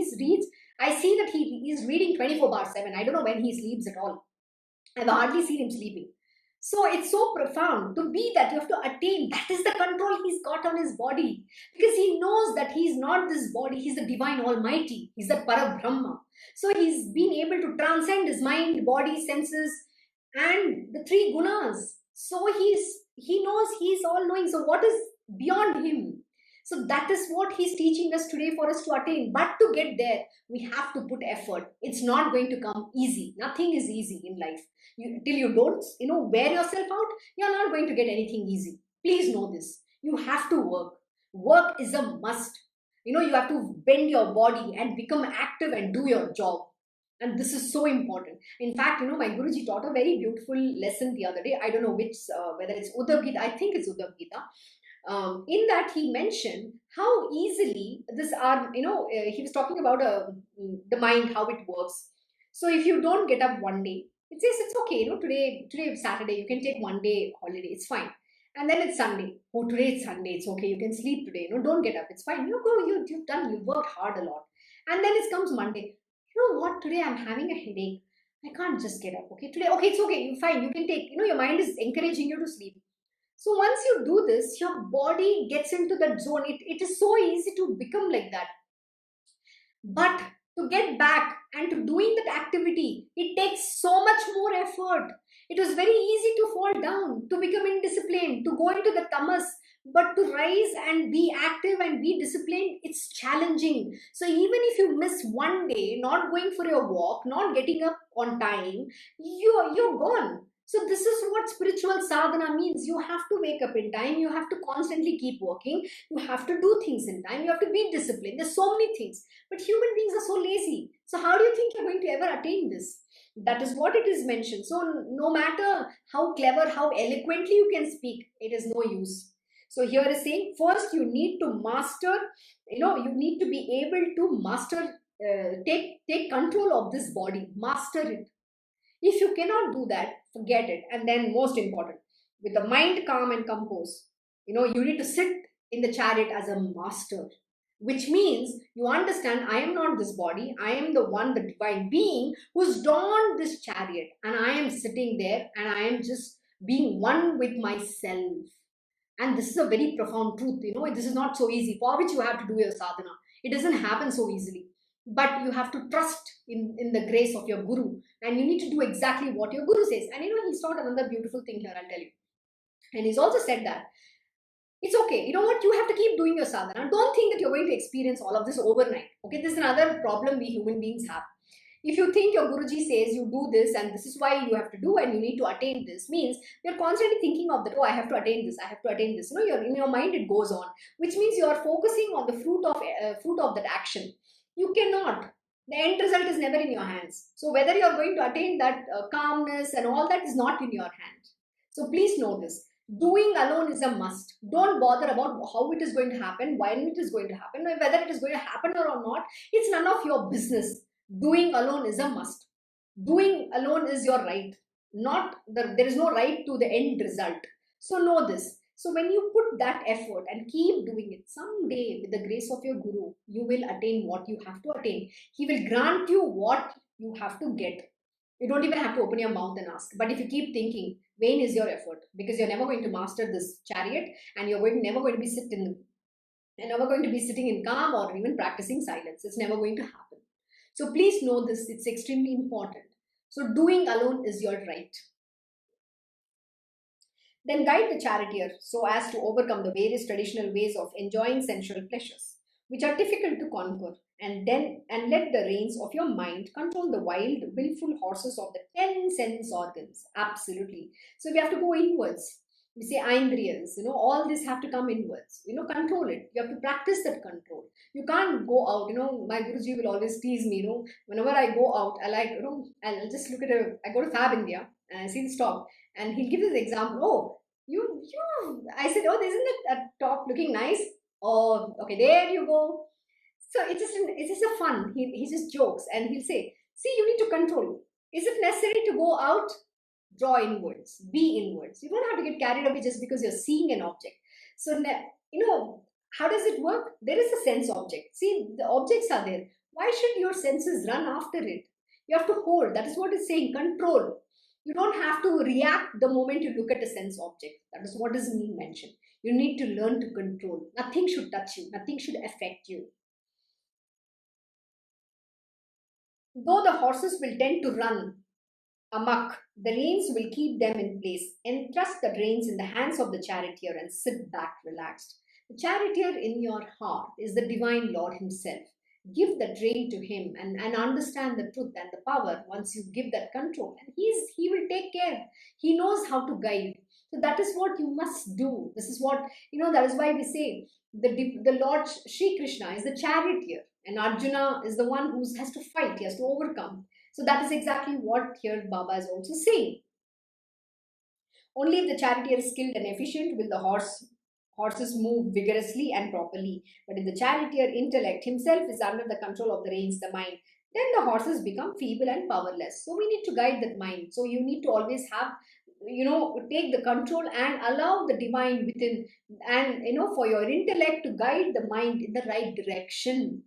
I see that he is reading 24/7. I don't know when he sleeps at all. I've hardly seen him sleeping. So it's so profound to be that you have to attain. That is the control he's got on his body. Because he knows that he's not this body. He's the divine almighty. He's the Parabrahma. So he's being able to transcend his mind, body, senses, and the three gunas. So he knows he's all knowing. So what is beyond him? So that is what he's teaching us today for us to attain. But to get there, we have to put effort. It's not going to come easy. Nothing is easy in life. Till you don't, wear yourself out, you're not going to get anything easy. Please know this. You have to work. Work is a must. You have to bend your body and become active and do your job. And this is so important. In fact, my Guruji taught a very beautiful lesson the other day. I don't know whether it's Uddhav Gita. I think it's Uddhav Gita. In that he mentioned how easily he was talking about the mind, how it works. So if you don't get up one day, it says it's okay, today is Saturday, you can take one day holiday, it's fine. And then it's Sunday. Oh, today it's Sunday, it's okay, you can sleep today, don't get up, it's fine. You've worked hard a lot. And then it comes Monday. You know what, today I'm having a headache. I can't just get up, okay? Today, okay, it's okay, you're fine, you can take, your mind is encouraging you to sleep. So once you do this, your body gets into that zone. It is so easy to become like that. But to get back and to doing that activity, it takes so much more effort. It was very easy to fall down, to become indisciplined, to go into the tamas. But to rise and be active and be disciplined, it's challenging. So even if you miss one day, not going for your walk, not getting up on time, you're gone. So this is what spiritual sadhana means. You have to wake up in time. You have to constantly keep working. You have to do things in time. You have to be disciplined. There's so many things. But human beings are so lazy. So how do you think you're going to ever attain this? That is what it is mentioned. So no matter how clever, how eloquently you can speak, it is no use. So here is saying, first you need to master, you need to be able to master, take control of this body, master it. If you cannot do that, forget it. And then most important, with the mind calm and composed, you need to sit in the chariot as a master, which means you understand I am not this body. I am the one, the divine being who's donned this chariot, and I am sitting there and I am just being one with myself. And this is a very profound truth. This is not so easy, for which you have to do your sadhana. It doesn't happen so easily. But you have to trust in the grace of your guru, and you need to do exactly what your guru says. And he's taught another beautiful thing here, I'll tell you. And he's also said that it's okay. You know what? You have to keep doing your sadhana. Don't think that you're going to experience all of this overnight. Okay, this is another problem we human beings have. If you think your Guruji says you do this and this is why you have to do and you need to attain this, means you're constantly thinking of that, oh, I have to attain this, I have to attain this. You know, in your mind it goes on, which means you are focusing on the fruit of that action. You cannot. The end result is never in your hands. So whether you're going to attain that calmness and all that is not in your hand. So please know this. Doing alone is a must. Don't bother about how it is going to happen, when it is going to happen, whether it is going to happen or not. It's none of your business. Doing alone is a must. Doing alone is your right. There is no right to the end result. So know this. So when you put that effort and keep doing it, someday with the grace of your Guru, you will attain what you have to attain. He will grant you what you have to get. You don't even have to open your mouth and ask. But if you keep thinking, vain is your effort, because you're never going to master this chariot, and never going to be never going to be sitting in calm or even practicing silence. It's never going to happen. So please know this, it's extremely important. So doing alone is your right. Then guide the charioteer so as to overcome the various traditional ways of enjoying sensual pleasures, which are difficult to conquer, and let the reins of your mind control the wild, willful horses of the 10 sense organs. Absolutely. So we have to go inwards. We say Indriyas, all this have to come inwards. Control it. You have to practice that control. You can't go out. My Guruji will always tease me. Whenever I go out, I'll just look at I go to Fab India and I see the stop, and he'll give this example. Oh, you. I said, oh, isn't that top looking nice? Oh, okay, there you go. So it's just a fun. He just jokes and he'll say, see, you need to control. Is it necessary to go out? Draw inwards, be inwards. You don't have to get carried away just because you're seeing an object. So, how does it work? There is a sense object. See, the objects are there. Why should your senses run after it? You have to hold. That is what it's saying, control. You don't have to react the moment you look at a sense object. That is what is being mentioned. You need to learn to control. Nothing should touch you. Nothing should affect you. Though the horses will tend to run amok, the reins will keep them in place. Entrust the reins in the hands of the charioteer and sit back relaxed. The charioteer in your heart is the divine Lord himself. Give the rein to him and understand the truth and the power once you give that control. And he will take care. He knows how to guide. So that is what you must do. This is what, that is why we say the Lord Shri Krishna is the charioteer and Arjuna is the one who has to fight, he has to overcome. So that is exactly what here Baba is also saying. Only if the charioteer is skilled and efficient will the horses move vigorously and properly. But if the charioteer intellect himself is under the control of the reins, the mind, then the horses become feeble and powerless. So we need to guide that mind. So you need to always have, take the control and allow the divine within, and for your intellect to guide the mind in the right direction.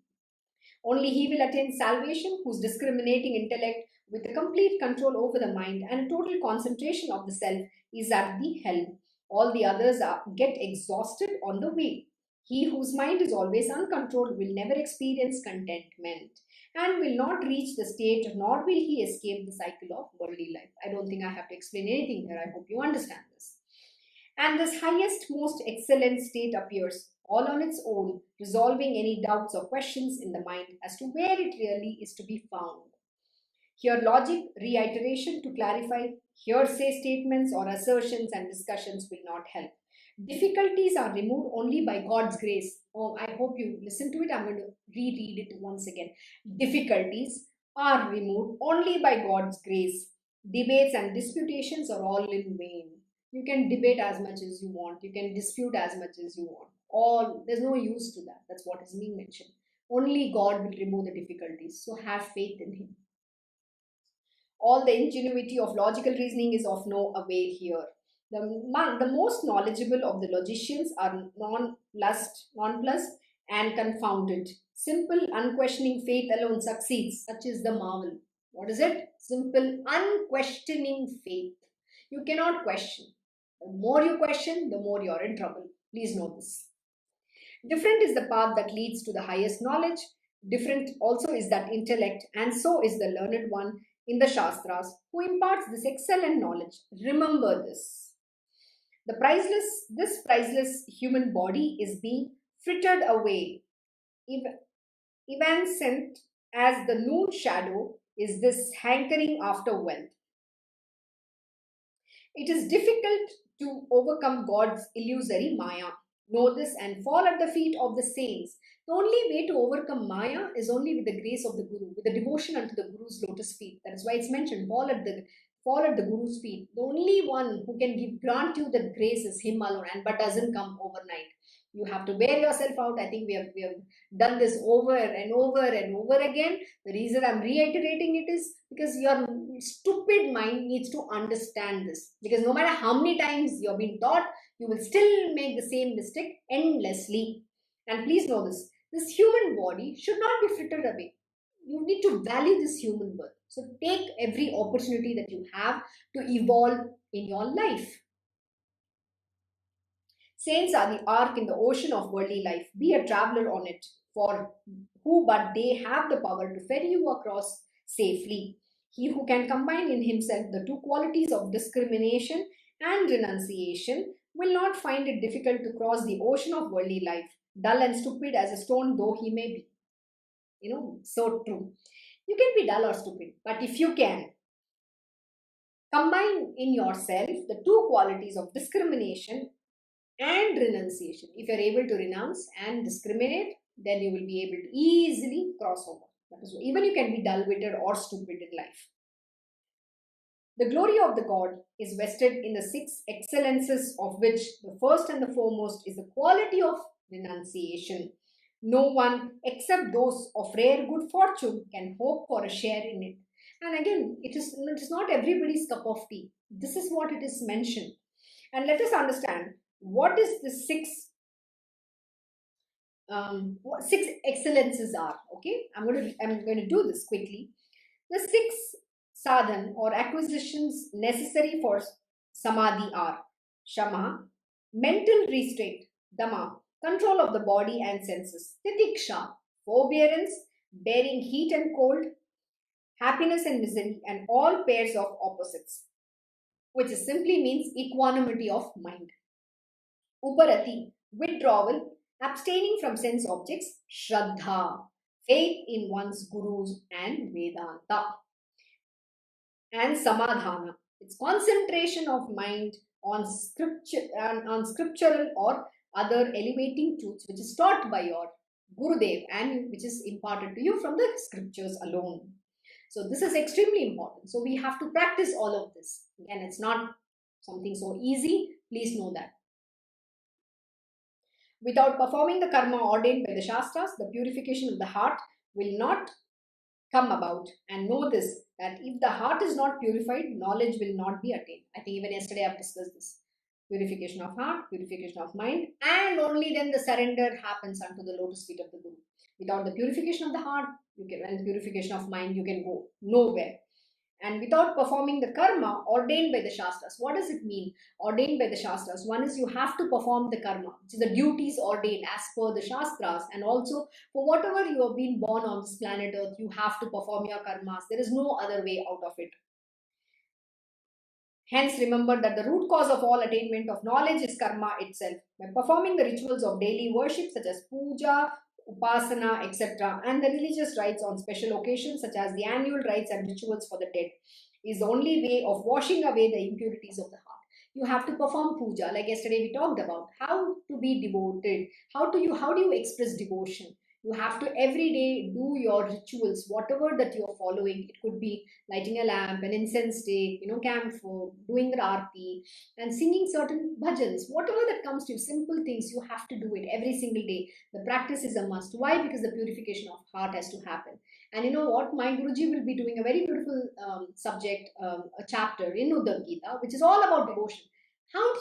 Only he will attain salvation whose discriminating intellect, with a complete control over the mind and a total concentration of the self, is at the helm. All the others get exhausted on the way. He whose mind is always uncontrolled will never experience contentment and will not reach the state, nor will he escape the cycle of worldly life. I don't think I have to explain anything here. I hope you understand this. And this highest, most excellent state appears all on its own, resolving any doubts or questions in the mind as to where it really is to be found. Here, logic, reiteration to clarify, hearsay statements or assertions and discussions will not help. Difficulties are removed only by God's grace. Oh, I hope you listen to it. I'm going to reread it once again. Difficulties are removed only by God's grace. Debates and disputations are all in vain. You can debate as much as you want. You can dispute as much as you want. There's no use to that. That's what is being mentioned. Only God will remove the difficulties. So have faith in Him. All the ingenuity of logical reasoning is of no avail here. The most knowledgeable of the logicians are nonplussed and confounded. Simple, unquestioning faith alone succeeds. Such is the marvel. What is it? Simple, unquestioning faith. You cannot question. The more you question, the more you're in trouble. Please know this. Different is the path that leads to the highest knowledge. Different also is that intellect, and so is the learned one in the Shastras who imparts this excellent knowledge. Remember this. This priceless human body is being frittered away, evanescent as the noon shadow is this hankering after wealth. It is difficult to overcome God's illusory Maya. Know this and fall at the feet of the saints. The only way to overcome Maya is only with the grace of the Guru, with the devotion unto the Guru's lotus feet. That is why it's mentioned, fall at the Guru's feet. The only one who can grant you that grace is Him alone, and but doesn't come overnight. You have to wear yourself out. I think we have done this over and over and over again. The reason I'm reiterating it is because your stupid mind needs to understand this. Because no matter how many times you're being taught, you will still make the same mistake endlessly. And please know this, this human body should not be frittered away. You need to value this human birth. So take every opportunity that you have to evolve in your life. Saints are the ark in the ocean of worldly life. Be a traveler on it, for who but they have the power to ferry you across safely. He who can combine in himself the two qualities of discrimination and renunciation will not find it difficult to cross the ocean of worldly life, dull and stupid as a stone though he may be. So true. You can be dull or stupid, but if you can combine in yourself the two qualities of discrimination and renunciation, if you're able to renounce and discriminate, then you will be able to easily cross over. That is, even you can be dull-witted or stupid in life. The glory of the God is vested in the 6 excellences, of which the first and the foremost is the quality of renunciation. No one except those of rare good fortune can hope for a share in it. And again, it is not everybody's cup of tea. This is what it is mentioned. And let us understand what is the 6 excellences are. Okay, I'm going to do this quickly. The 6 sadhan or acquisitions necessary for samadhi are shama, mental restraint; dama, control of the body and senses; titiksha, forbearance, bearing heat and cold, happiness and misery, and all pairs of opposites, which simply means equanimity of mind; uparati, withdrawal, abstaining from sense objects; shraddha, faith in one's gurus and Vedanta; and samadhana, it's concentration of mind on scripture and on scriptural or other elevating truths which is taught by your Gurudev and which is imparted to you from the scriptures alone. So this is extremely important. So we have to practice all of this. Again, it's not something so easy. Please know that. Without performing the karma ordained by the Shastras, the purification of the heart will not come about. And know this, that if the heart is not purified, knowledge will not be attained. I think even yesterday I've discussed this. Purification of heart, purification of mind, and only then the surrender happens unto the lotus feet of the Guru. Without the purification of the heart and purification of mind, you can go nowhere. And without performing the karma ordained by the Shastras. What does it mean? Ordained by the Shastras. One is you have to perform the karma, which is the duties ordained as per the Shastras. And also, for whatever you have been born on this planet Earth, you have to perform your karmas. There is no other way out of it. Hence, remember that the root cause of all attainment of knowledge is karma itself. By performing the rituals of daily worship such as puja, upasana, etc., and the religious rites on special occasions such as the annual rites and rituals for the dead is the only way of washing away the impurities of the heart. You have to perform puja, like yesterday we talked about how to be devoted, how do you express devotion. You have to every day do your rituals, whatever that you are following. It could be lighting a lamp, an incense stick, camphor, doing the aarti, and singing certain bhajans, whatever that comes to you, simple things, you have to do it every single day. The practice is a must. Why? Because the purification of heart has to happen. And you know what? My Guruji will be doing a very beautiful subject, a chapter in Uddhav Gita, which is all about devotion. How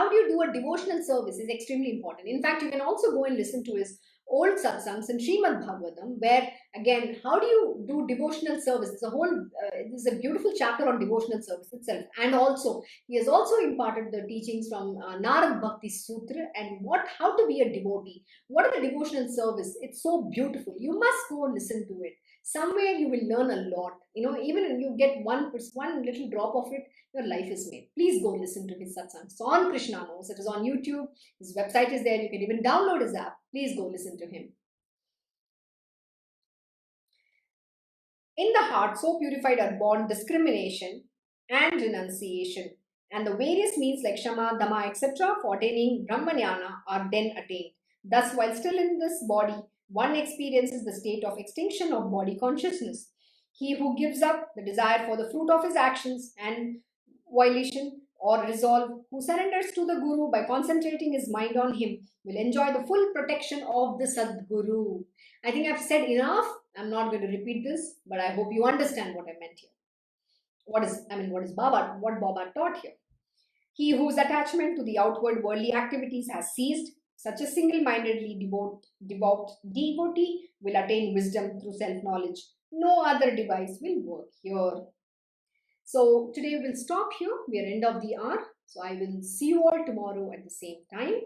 do you do a devotional service is extremely important. In fact, you can also go and listen to his old satsangs in Srimad Bhagavatam, where again, how do you do devotional service? There's a beautiful chapter on devotional service itself. And also, he has also imparted the teachings from Narad Bhakti Sutra and how to be a devotee. What is the devotional service? It's so beautiful. You must go and listen to it. Somewhere you will learn a lot. Even if you get one little drop of it, your life is made. Please go listen to his satsangs. So on Krishna Knows, it is on YouTube. His website is there. You can even download his app. Please go listen to him. In the heart, so purified are born discrimination and renunciation, and the various means like Shama, Dhamma, etc. for attaining Brahma-Jnana are then attained. Thus, while still in this body, one experiences the state of extinction of body consciousness. He who gives up the desire for the fruit of his actions and violation or resolve, who surrenders to the Guru by concentrating his mind on him, will enjoy the full protection of the Sadguru. I think I've said enough. I'm not going to repeat this, but I hope you understand what I meant here. What Baba taught here. He whose attachment to the outward worldly activities has ceased, such a single-mindedly devout devotee will attain wisdom through self-knowledge. No other device will work here. So today we'll stop here. We are end of the hour. So I will see you all tomorrow at the same time.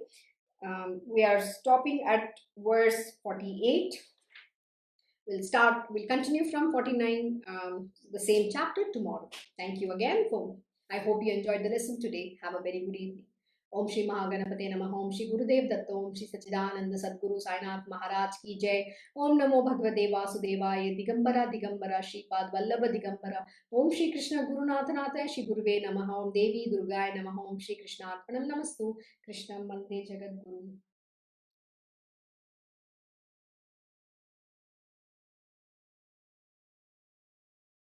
We are stopping at verse 48. We'll continue from 49, the same chapter tomorrow. Thank you again. I hope you enjoyed the lesson today. Have a very good evening. Om Shri Mahaganapate Namaha. Om Shri Gurudev Datta. Om Shri Sachidananda Sadguru Sainath Maharaj Ki Jai. Om Namo Bhagavate Vasudevaya. Digambara Digambara Shripad Vallabha Digambara. Om Shri Krishna Gurunathanatha Shri Guruve Namaha. Om Devi Durgaya Namaha. Om Shri Krishna Arpanam Namastu. Krishnam Mande Jagat Guru.